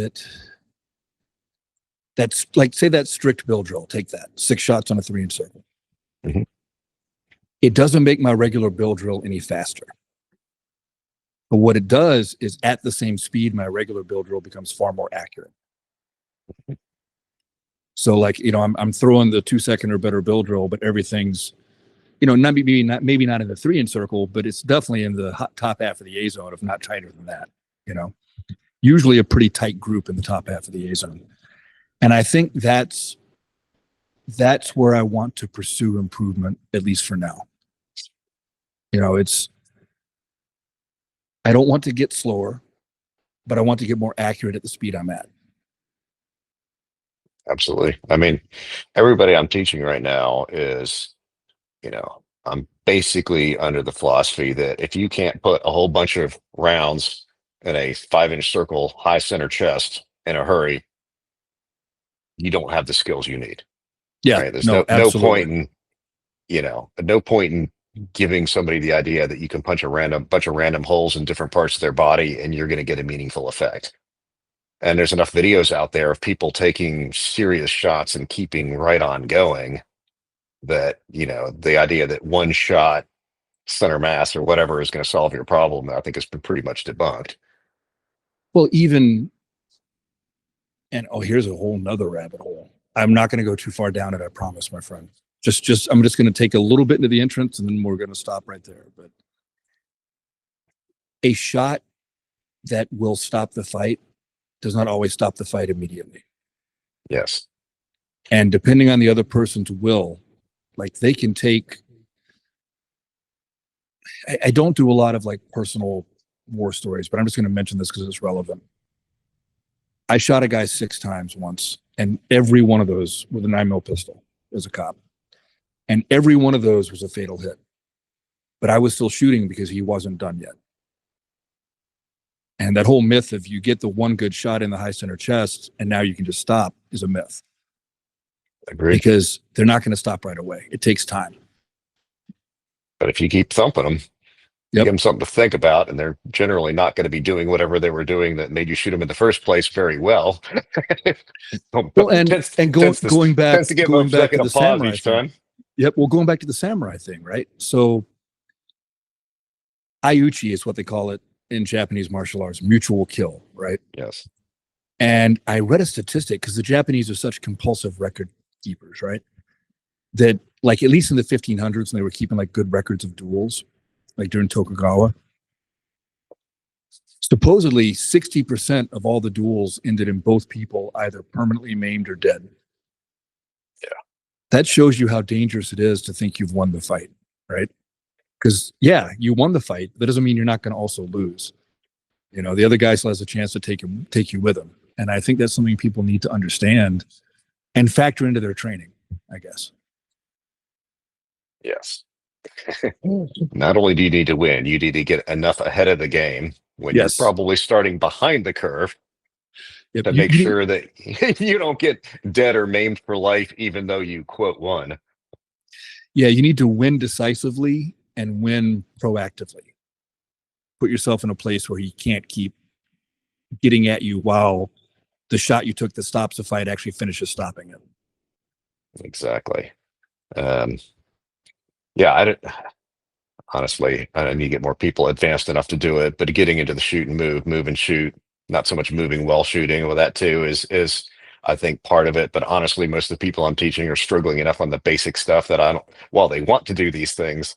that's like, say that strict bill drill, take that 6 shots on a 3-inch circle. It doesn't make my regular bill drill any faster. But what it does is at the same speed, my regular bill drill becomes far more accurate. So I'm throwing the 2-second or better bill drill, but everything's, maybe not in the 3-inch circle, but it's definitely in the top half of the A zone, if not tighter than that, usually a pretty tight group in the top half of the A zone. And I think that's where I want to pursue improvement, at least for now. I don't want to get slower, but I want to get more accurate at the speed I'm at. Absolutely. I mean, everybody I'm teaching right now is, I'm basically under the philosophy that if you can't put a whole bunch of rounds in a 5-inch circle, high center chest in a hurry, you don't have the skills you need. Yeah. Right? There's no point in giving somebody the idea that you can punch a bunch of random holes in different parts of their body and you're going to get a meaningful effect. And there's enough videos out there of people taking serious shots and keeping right on going that, the idea that one shot center mass or whatever is going to solve your problem, I think has been pretty much debunked. Well, here's a whole nother rabbit hole. I'm not going to go too far down it, I promise, my friend. I'm just going to take a little bit into the entrance and then we're going to stop right there. But a shot that will stop the fight does not always stop the fight immediately. Yes. And depending on the other person's will, they can take, I don't do a lot of personal war stories, but I'm just going to mention this because it's relevant. I shot a guy 6 times once, and every one of those with a 9mm pistol as a cop. And every one of those was a fatal hit. But I was still shooting because he wasn't done yet. And that whole myth of you get the one good shot in the high center chest and now you can just stop is a myth. Agreed. Because they're not going to stop right away. It takes time. But if you keep thumping them, Yep. give them something to think about, and they're generally not going to be doing whatever they were doing that made you shoot them in the first place very well. Well, and going back to give going them a back to second the to pause samurai each thing. time. Yep. Well, going back to the samurai thing, right? So, Aiuchi is what they call it in Japanese martial arts, mutual kill, right? Yes. And I read a statistic because the Japanese are such compulsive record keepers, right? That, like, at least in the 1500s, when they were keeping like good records of duels, like during Tokugawa, supposedly 60% of all the duels ended in both people either permanently maimed or dead. Yeah. That shows you how dangerous it is to think you've won the fight, right? Because, yeah, you won the fight. That doesn't mean you're not going to also lose. You know, the other guy still has a chance to take you with him. And I think that's something people need to understand and factor into their training, I guess. Yes. Not only do you need to win, you need to get enough ahead of the game when Yes. you're probably starting behind the curve Yep. to make sure that you don't get dead or maimed for life, even though you quote won. Yeah, you need to win decisively and win proactively. Put yourself in a place where he can't keep getting at you while the shot you took that stops the fight actually finishes stopping it. Exactly. Yeah, honestly, I need to get more people advanced enough to do it, but getting into the shoot and move and shoot, not so much moving while shooting. Well, that too is I think part of it. But honestly, most of the people I'm teaching are struggling enough on the basic stuff that I don't, while they want to do these things,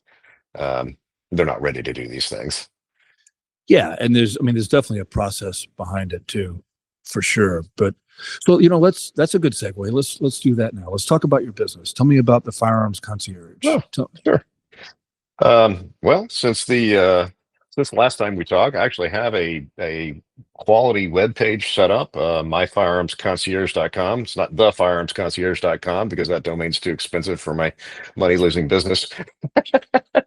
they're not ready to do these things. Yeah. And there's definitely a process behind it too, for sure. But so, that's a good segue. Let's do that now. Let's talk about your business. Tell me about the Firearms Concierge. Oh, sure. Well, since the last time we talked, I actually have a quality web page set up, myfirearmsconcierge.com. It's not thefirearmsconcierge.com because that domain's too expensive for my money losing business. And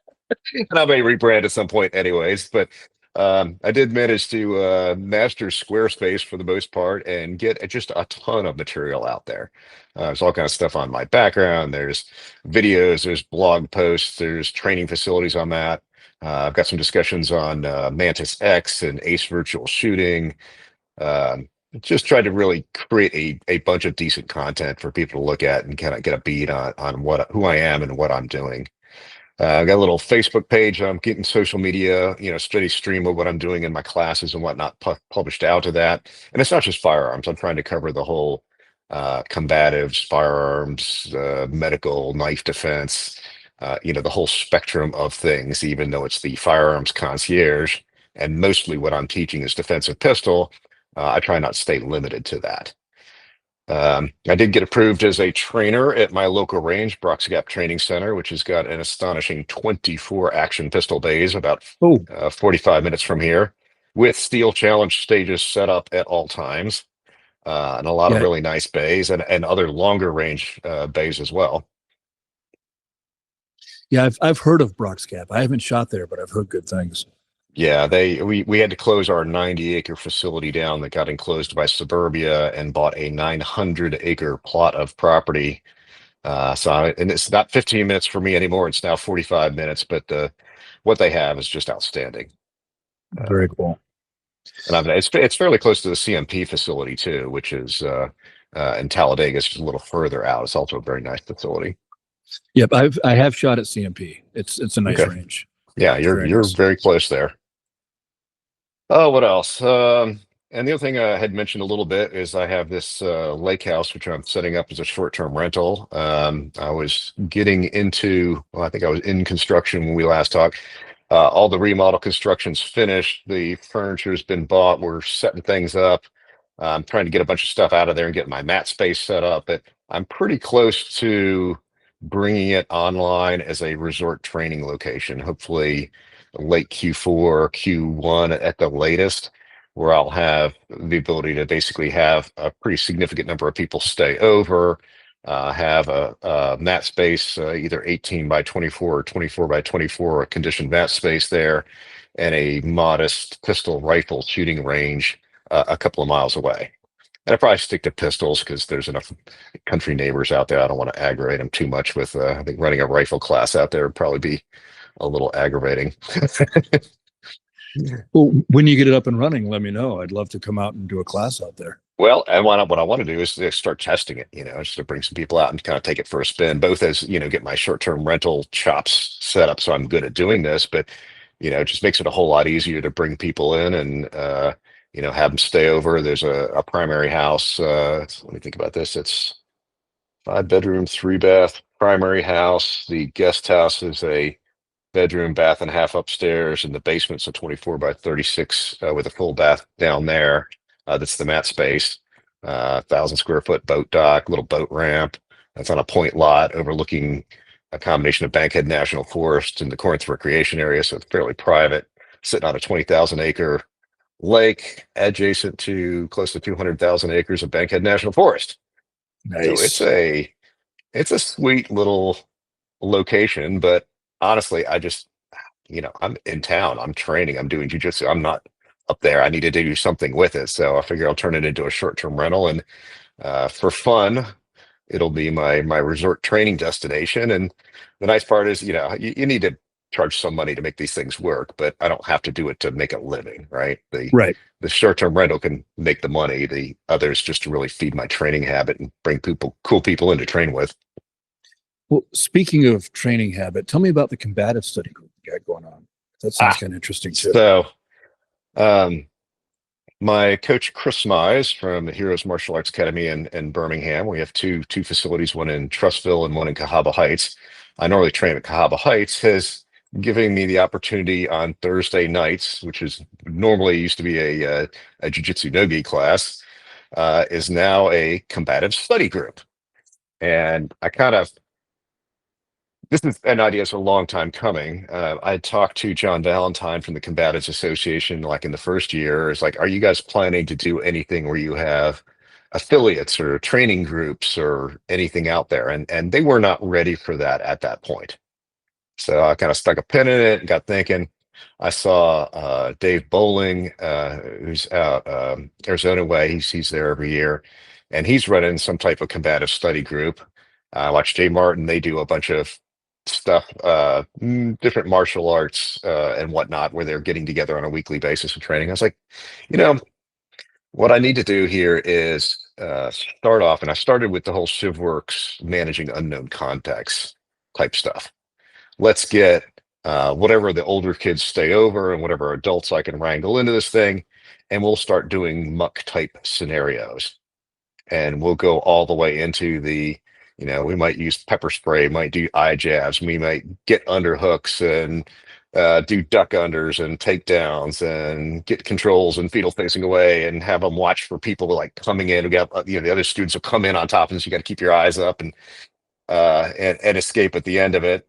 I may rebrand at some point anyways, but I did manage to master Squarespace for the most part and get just a ton of material out there. There's all kinds of stuff on my background. There's videos, there's blog posts, there's training facilities on that. I've got some discussions on Mantis X and Ace Virtual Shooting. Just tried to really create a bunch of decent content for people to look at and kind of get a beat on who I am and what I'm doing. I've got a little Facebook page. I'm getting social media, steady stream of what I'm doing in my classes and whatnot published out to that. And it's not just firearms. I'm trying to cover the whole combatives, firearms, medical, knife defense, the whole spectrum of things, even though it's the Firearms Concierge. And mostly what I'm teaching is defensive pistol. I try not to stay limited to that. I did get approved as a trainer at my local range, Brock's Gap Training Center, which has got an astonishing 24 action pistol bays, about 45 minutes from here, with steel challenge stages set up at all times, and a lot of really nice bays and other longer range bays as well. Yeah, I've heard of Brock's Gap. I haven't shot there, but I've heard good things. Yeah, we had to close our 90-acre facility down that got enclosed by Suburbia and bought a 900-acre plot of property. And it's not 15 minutes for me anymore. It's now 45 minutes, but what they have is just outstanding. Very cool. And it's fairly close to the CMP facility too, which is in Talladega. It's just a little further out. It's also a very nice facility. Yep, I have shot at CMP. It's a nice range. Yeah, you're very close there. Oh, what else? And the other thing I had mentioned a little bit is I have this lake house, which I'm setting up as a short-term rental. I was getting into, I think I was in construction when we last talked. All the remodel construction's finished. The furniture's been bought. We're setting things up. I'm trying to get a bunch of stuff out of there and get my mat space set up. But I'm pretty close to bringing it online as a resort training location. Hopefully, late Q4, Q1 at the latest, where I'll have the ability to basically have a pretty significant number of people stay over, have a mat space, either 18 by 24 or 24 by 24, a conditioned mat space there, and a modest pistol rifle shooting range a couple of miles away. And I probably stick to pistols because there's enough country neighbors out there. I don't want to aggravate them too much with, I think running a rifle class out there would probably be a little aggravating. Well, when you get it up and running, let me know. I'd love to come out and do a class out there. Well, and what I want to do is start testing it, just to bring some people out and kind of take it for a spin, both as, get my short-term rental chops set up so I'm good at doing this, but, it just makes it a whole lot easier to bring people in and, have them stay over. There's a primary house. Let me think about this. It's 5-bedroom, 3-bath primary house. The guest house is a bedroom, bath and a half upstairs, and the basement's a 24 by 36 with a full bath down there. That's the mat space. 1,000 square foot boat dock, little boat ramp. That's on a point lot overlooking a combination of Bankhead National Forest and the Corinth Recreation Area, so it's fairly private. Sitting on a 20,000 acre lake adjacent to close to 200,000 acres of Bankhead National Forest. Nice. So it's a sweet little location, but honestly, I just, I'm in town, I'm training, I'm doing jujitsu. I'm not up there. I needed to do something with it. So I figure I'll turn it into a short-term rental, and for fun, it'll be my resort training destination. And the nice part is, you need to charge some money to make these things work, but I don't have to do it to make a living, right? The short-term rental can make the money. The others just to really feed my training habit and bring cool people in to train with. Well, speaking of training habit, tell me about the combative study group you got going on. That sounds kind of interesting too. So, my coach Chris Magyar from the Heroes Martial Arts Academy in Birmingham. We have two facilities, one in Trussville and one in Cahaba Heights. I normally train at Cahaba Heights. Has given me the opportunity on Thursday nights, which is normally used to be a jiu-jitsu no-gi class, is now a combative study group. And this is an idea that's a long time coming. I talked to John Valentine from the Combatives Association, like in the first year. It's like, are you guys planning to do anything where you have affiliates or training groups or anything out there? And they were not ready for that at that point. So I kind of stuck a pin in it and got thinking. I saw Dave Bowling, who's out Arizona way. He's there every year, and he's running some type of combative study group. I watched Jay Martin. They do a bunch of stuff, different martial arts and whatnot, where they're getting together on a weekly basis and training. I was like, what I need to do here is start off, and I started with the whole ShivWorks managing unknown contacts type stuff. Let's get whatever the older kids stay over and whatever adults I can wrangle into this thing, and we'll start doing muck type scenarios. And we'll go all the way into the, we might use pepper spray, might do eye jabs, we might get underhooks and do duck unders and takedowns and get controls and fetal facing away and have them watch for people like coming in. We got, the other students will come in on top, and so you got to keep your eyes up and escape at the end of it.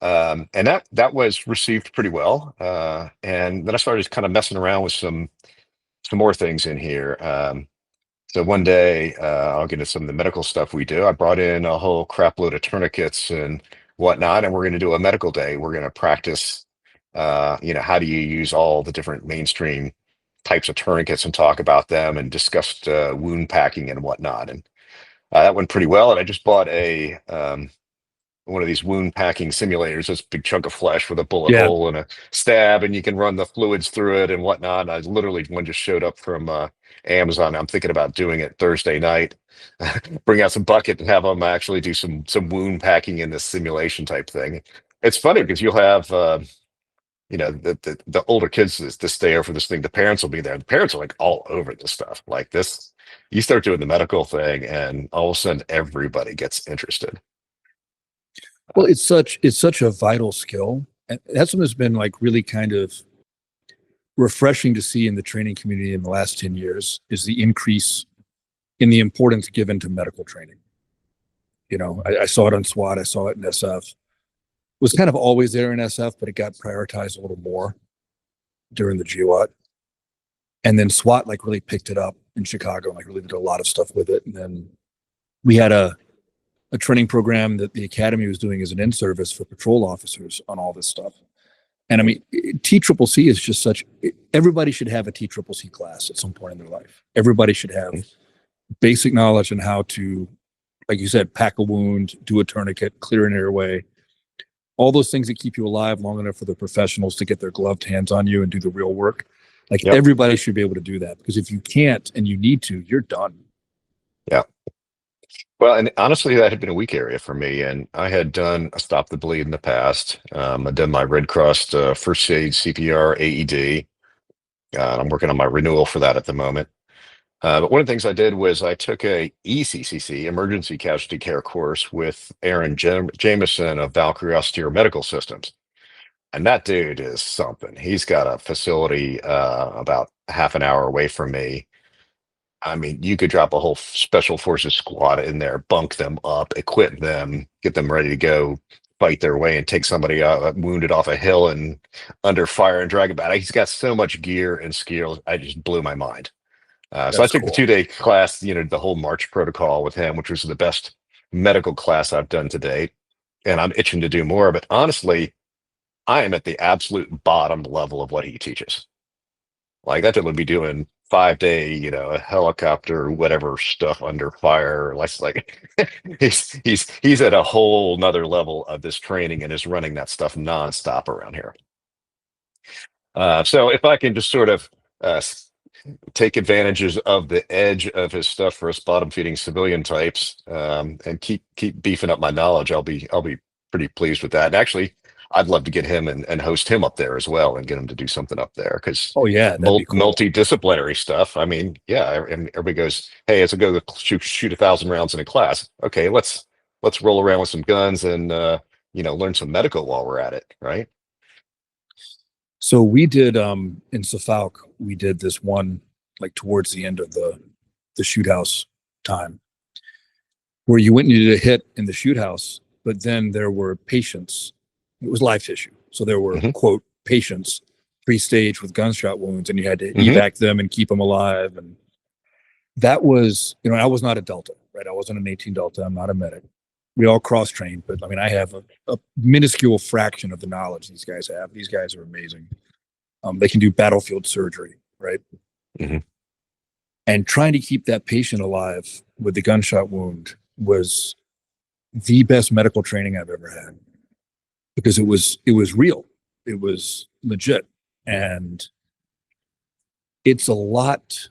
And that was received pretty well. And then I started kind of messing around with some more things in here. So one day, I'll get into some of the medical stuff we do. I brought in a whole crap load of tourniquets and whatnot, and we're going to do a medical day. We're going to practice, how do you use all the different mainstream types of tourniquets and talk about them, and discussed wound packing and whatnot. And that went pretty well. And I just bought one of these wound packing simulators, this big chunk of flesh with a bullet hole and a stab, and you can run the fluids through it and whatnot. One just showed up from Amazon. I'm thinking about doing it Thursday night, bring out some bucket and have them actually do some wound packing in this simulation type thing. It's funny because you'll have, the older kids to stay over for this thing. The parents will be there. The parents are like all over this stuff like this. You start doing the medical thing, and all of a sudden everybody gets interested. Well, it's such a vital skill. And that's something that's been like really kind of refreshing to see in the training community in the last 10 years, is the increase in the importance given to medical training. I saw it on SWAT, I saw it in SF. was kind of always there in SF, but it got prioritized a little more during the GWAT. And then SWAT like really picked it up in Chicago and like really did a lot of stuff with it. And then we had a training program that the Academy was doing as an in-service for patrol officers on all this stuff. And I mean, TCCC is just everybody should have a TCCC class at some point in their life. Everybody should have basic knowledge on how to, like you said, pack a wound, do a tourniquet, clear an airway, all those things that keep you alive long enough for the professionals to get their gloved hands on you and do the real work. Like everybody should be able to do that, because if you can't and you need to, you're done. Yeah. Well, and honestly, that had been a weak area for me. And I had done a Stop the Bleed in the past. I'd done my Red Cross first aid, CPR, AED. I'm working on my renewal for that at the moment. But one of the things I did was I took a ECCC, Emergency Casualty Care course, with Aaron Jameson of Valkyrie Austere Medical Systems. And that dude is something. He's got a facility about half an hour away from me. I mean, you could drop a whole special forces squad in there, bunk them up, equip them, get them ready to go fight their way and take somebody wounded off a hill and under fire and drag it back. He's got so much gear and skills. I just blew my mind. So I took the 2-day class, the whole March protocol with him, which was the best medical class I've done to date. And I'm itching to do more. But honestly, I am at the absolute bottom level of what he teaches. Like that dude would be doing 5-day, a helicopter, whatever stuff under fire. Like he's at a whole nother level of this training and is running that stuff nonstop around here. So if I can just sort of take advantages of the edge of his stuff for us bottom feeding civilian types, and keep beefing up my knowledge, I'll be pretty pleased with that. And actually, I'd love to get him and host him up there as well and get him to do something up there, because multidisciplinary stuff. I mean, and everybody goes, hey, let's go shoot 1,000 rounds in a class. Okay, let's roll around with some guns and learn some medical while we're at it, right? So we did in Suffolk, we did this one like towards the end of the shoot house time, where you went and you did a hit in the shoot house, but then there were patients. It was live tissue. So there were, quote, patients pre-staged with gunshot wounds, and you had to evac them and keep them alive. And that was, I was not a Delta, right? I wasn't an 18 Delta. I'm not a medic. We all cross-trained, but I mean, I have a minuscule fraction of the knowledge these guys have. These guys are amazing. They can do battlefield surgery, right? And trying to keep that patient alive with the gunshot wound was the best medical training I've ever had. Because it was real, it was legit, and it's a lot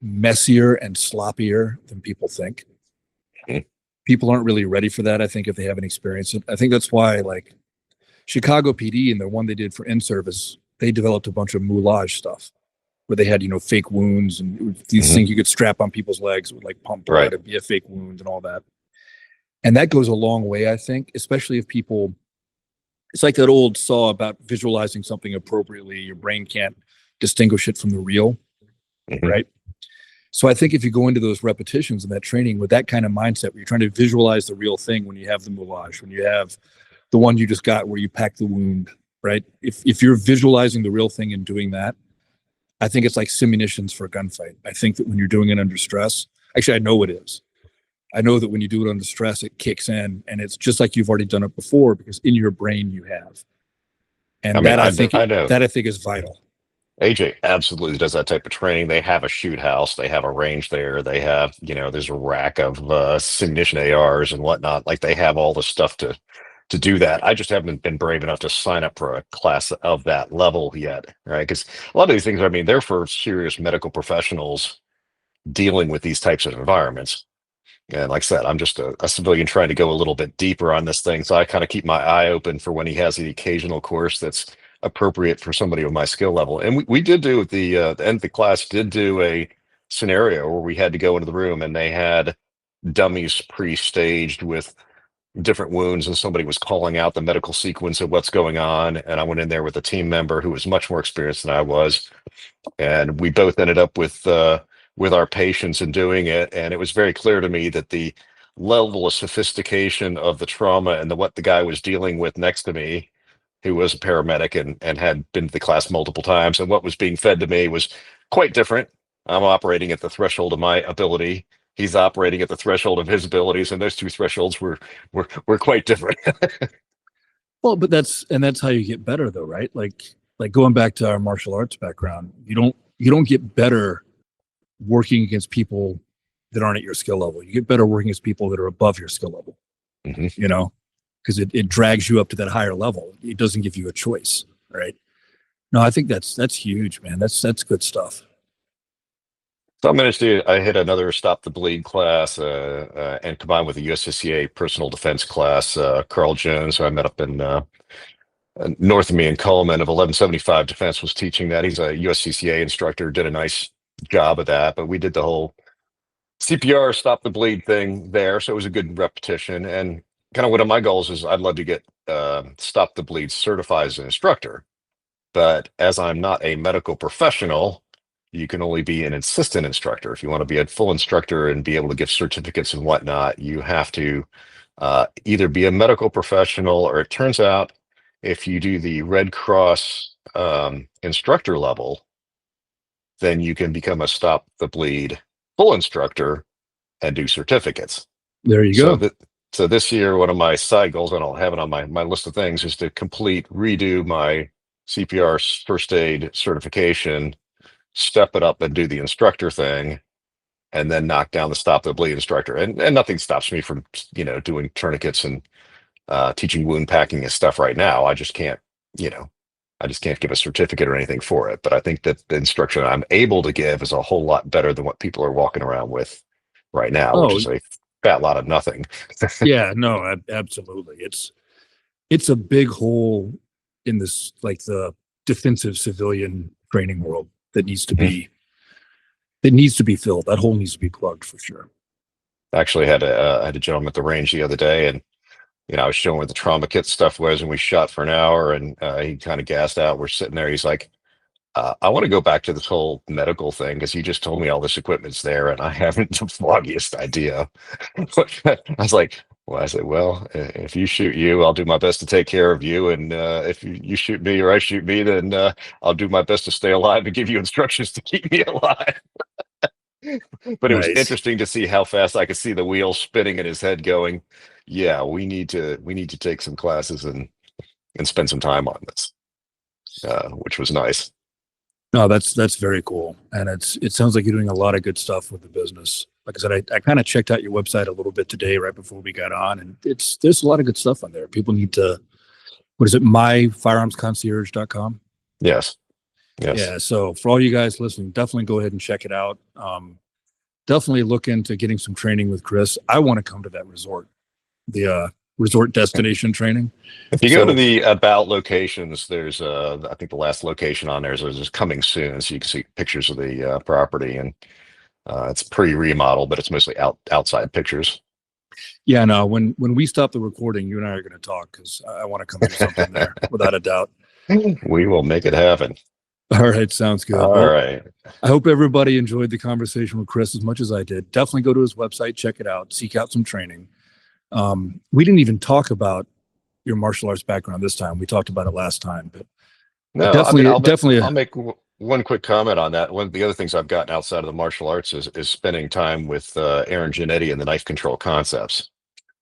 messier and sloppier than people think. People aren't really ready for that, I think, if they haven't experienced it. I think that's why, like, Chicago PD and the one they did for in-service, they developed a bunch of moulage stuff where they had, fake wounds and these things you could strap on people's legs with like pump blood and be a fake wound and all that. And that goes a long way, I think, especially if people. It's like that old saw about visualizing something appropriately. Your brain can't distinguish it from the real, right? So I think if you go into those repetitions and that training with that kind of mindset, where you're trying to visualize the real thing when you have the moulage, when you have the one you just got where you pack the wound, right? If you're visualizing the real thing and doing that, I think it's like simunitions for a gunfight. I think that when you're doing it under stress, actually, I know it is. I know that when you do it under stress, it kicks in, and it's just like you've already done it before, because in your brain you have. And I think is vital. AJ absolutely does that type of training. They have a shoot house, they have a range there, they have, there's a rack of simunition ARs and whatnot. Like they have all the stuff to do that. I just haven't been brave enough to sign up for a class of that level yet, right? Because a lot of these things, I mean, they're for serious medical professionals dealing with these types of environments. And like I said, I'm just a civilian trying to go a little bit deeper on this thing. So I kind of keep my eye open for when he has the occasional course that's appropriate for somebody with my skill level. And we did do the end of the class did do a scenario where we had to go into the room and they had dummies pre-staged with different wounds, and somebody was calling out the medical sequence of what's going on. And I went in there with a team member who was much more experienced than I was. And we both ended up with our patients in doing it. And it was very clear to me that the level of sophistication of the trauma and what the guy was dealing with next to me, who was a paramedic and had been to the class multiple times, and what was being fed to me was quite different. I'm operating at the threshold of my ability. He's operating at the threshold of his abilities, and those two thresholds were quite different. Well, but that's how you get better, though, right? Like going back to our martial arts background, you don't get better working against people that aren't at your skill level. You get better working against people that are above your skill level. Mm-hmm. You know, because it drags you up to that higher level. It doesn't give you a choice, right? No, I think that's huge, man. That's good stuff. So I hit another Stop the Bleed class, and combined with a USCCA personal defense class. Carl Jones, who I met up in north of me in Coleman of 1175 Defense, was teaching that. He's a USCCA instructor, did a nice job of that, but we did the whole CPR Stop the Bleed thing there. So it was a good repetition. And kind of one of my goals is I'd love to get Stop the Bleed certified as an instructor. But as I'm not a medical professional, you can only be an assistant instructor. If you want to be a full instructor and be able to give certificates and whatnot, you have to either be a medical professional, or it turns out if you do the Red Cross instructor level, then you can become a Stop the Bleed full instructor and do certificates. There you go. So this year, one of my side goals, and I'll have it on my list of things, is to redo my CPR first aid certification, step it up and do the instructor thing, and then knock down the Stop the Bleed instructor. And nothing stops me from, doing tourniquets and teaching wound packing and stuff right now. I just can't give a certificate or anything for it. But I think that the instruction I'm able to give is a whole lot better than what people are walking around with right now, which is a fat lot of nothing. Yeah, no, absolutely. It's a big hole in this, like the defensive civilian training world that needs to be filled. That hole needs to be plugged for sure. Actually, I had a gentleman at the range the other day, and I was showing what the trauma kit stuff was, and we shot for an hour, and he kind of gassed out. We're sitting there. He's like, I want to go back to this whole medical thing, because you just told me all this equipment's there, and I haven't the foggiest idea. I was like, well, if you shoot you, I'll do my best to take care of you. And if you shoot me or I shoot me, then I'll do my best to stay alive and give you instructions to keep me alive. But it was interesting to see how fast I could see the wheels spinning in his head going, yeah, we need to take some classes and spend some time on this, which was nice. No, that's very cool. And it sounds like you're doing a lot of good stuff with the business. Like I said, I kind of checked out your website a little bit today, right before we got on, and there's a lot of good stuff on there. People need to, what is it, myfirearmsconcierge.com? Yes. Yeah. So for all you guys listening, definitely go ahead and check it out. Definitely look into getting some training with Chris. I want to come to that resort, the resort destination training. If you go to the about locations, there's I think the last location on there is coming soon, so you can see pictures of the property, and it's pretty remodel, but it's mostly outside pictures. Yeah, no, when we stop the recording, you and I are going to talk, because I want to come do something there without a doubt. We will make it happen. All right, sounds good. All right. I hope everybody enjoyed the conversation with Chris as much as I did. Definitely go to his website, check it out, seek out some training. We didn't even talk about your martial arts background this time. We talked about it last time, but no, definitely. I'll make one quick comment on that. One of the other things I've gotten outside of the martial arts is spending time with Aaron Giannetti and the knife control concepts.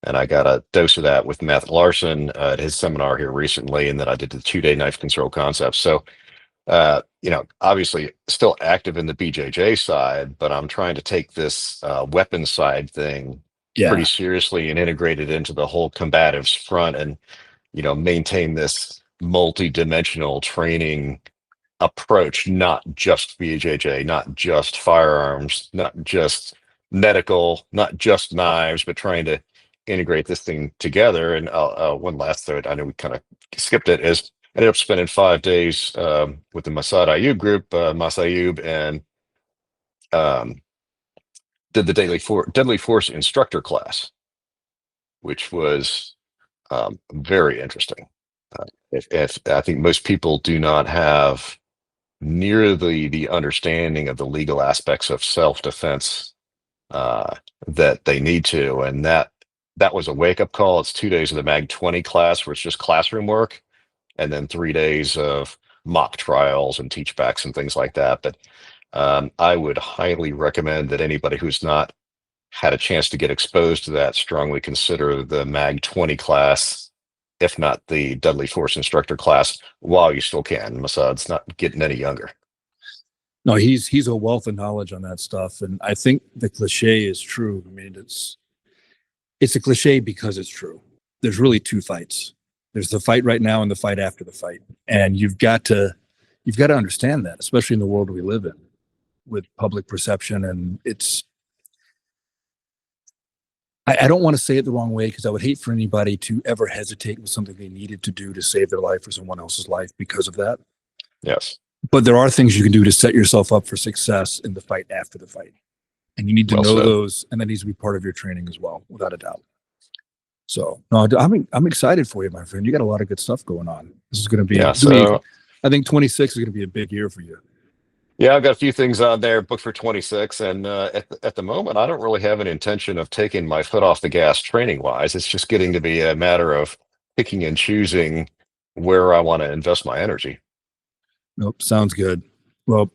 And I got a dose of that with Matt Larson at his seminar here recently, and then I did the 2-day knife control concepts. So, obviously still active in the BJJ side, but I'm trying to take this weapon side thing pretty seriously and integrate it into the whole combatives front, and maintain this multi-dimensional training approach, not just BJJ, not just firearms, not just medical, not just knives, but trying to integrate this thing together. And one last thought, I know we kind of skipped it, is I ended up spending 5 days with the Masad Ayub group, Masayub, and did the Deadly Force instructor class, which was very interesting. If I think most people do not have nearly the understanding of the legal aspects of self-defense that they need to. And that was a wake-up call. It's 2 days of the MAG 20 class where it's just classroom work, and then 3 days of mock trials and teach backs and things like that. But I would highly recommend that anybody who's not had a chance to get exposed to that strongly consider the MAG 20 class, if not the Deadly Force Instructor class, while you still can. Massad's not getting any younger. No, he's a wealth of knowledge on that stuff, and I think the cliche is true. I mean, it's a cliche because it's true. There's really two fights. There's the fight right now and the fight after the fight, and you've got to understand that, especially in the world we live in, with public perception. And I don't want to say it the wrong way, because I would hate for anybody to ever hesitate with something they needed to do to save their life or someone else's life because of that. Yes. But there are things you can do to set yourself up for success in the fight after the fight. And you need to know those, and that needs to be part of your training as well, without a doubt. So, no, I'm excited for you, my friend. You got a lot of good stuff going on. This is going to be, I think 26 is going to be a big year for you. Yeah, I've got a few things on there booked for 26, and at the moment, I don't really have an intention of taking my foot off the gas training-wise. It's just getting to be a matter of picking and choosing where I want to invest my energy. Nope, sounds good. Well,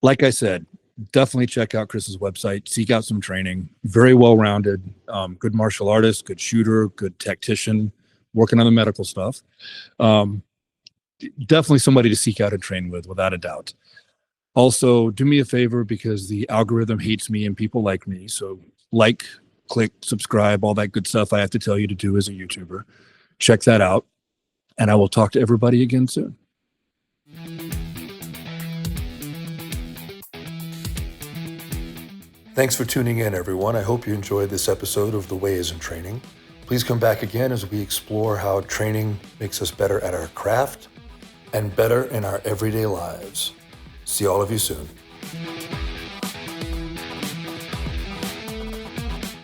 like I said, definitely check out Chris's website, seek out some training. Very well-rounded, good martial artist, good shooter, good tactician, working on the medical stuff. Definitely somebody to seek out and train with, without a doubt. Also, do me a favor, because the algorithm hates me and people like me. So like, click, subscribe, all that good stuff I have to tell you to do as a YouTuber. Check that out. And I will talk to everybody again soon. Thanks for tuning in, everyone. I hope you enjoyed this episode of The Way is in Training. Please come back again as we explore how training makes us better at our craft and better in our everyday lives. See all of you soon.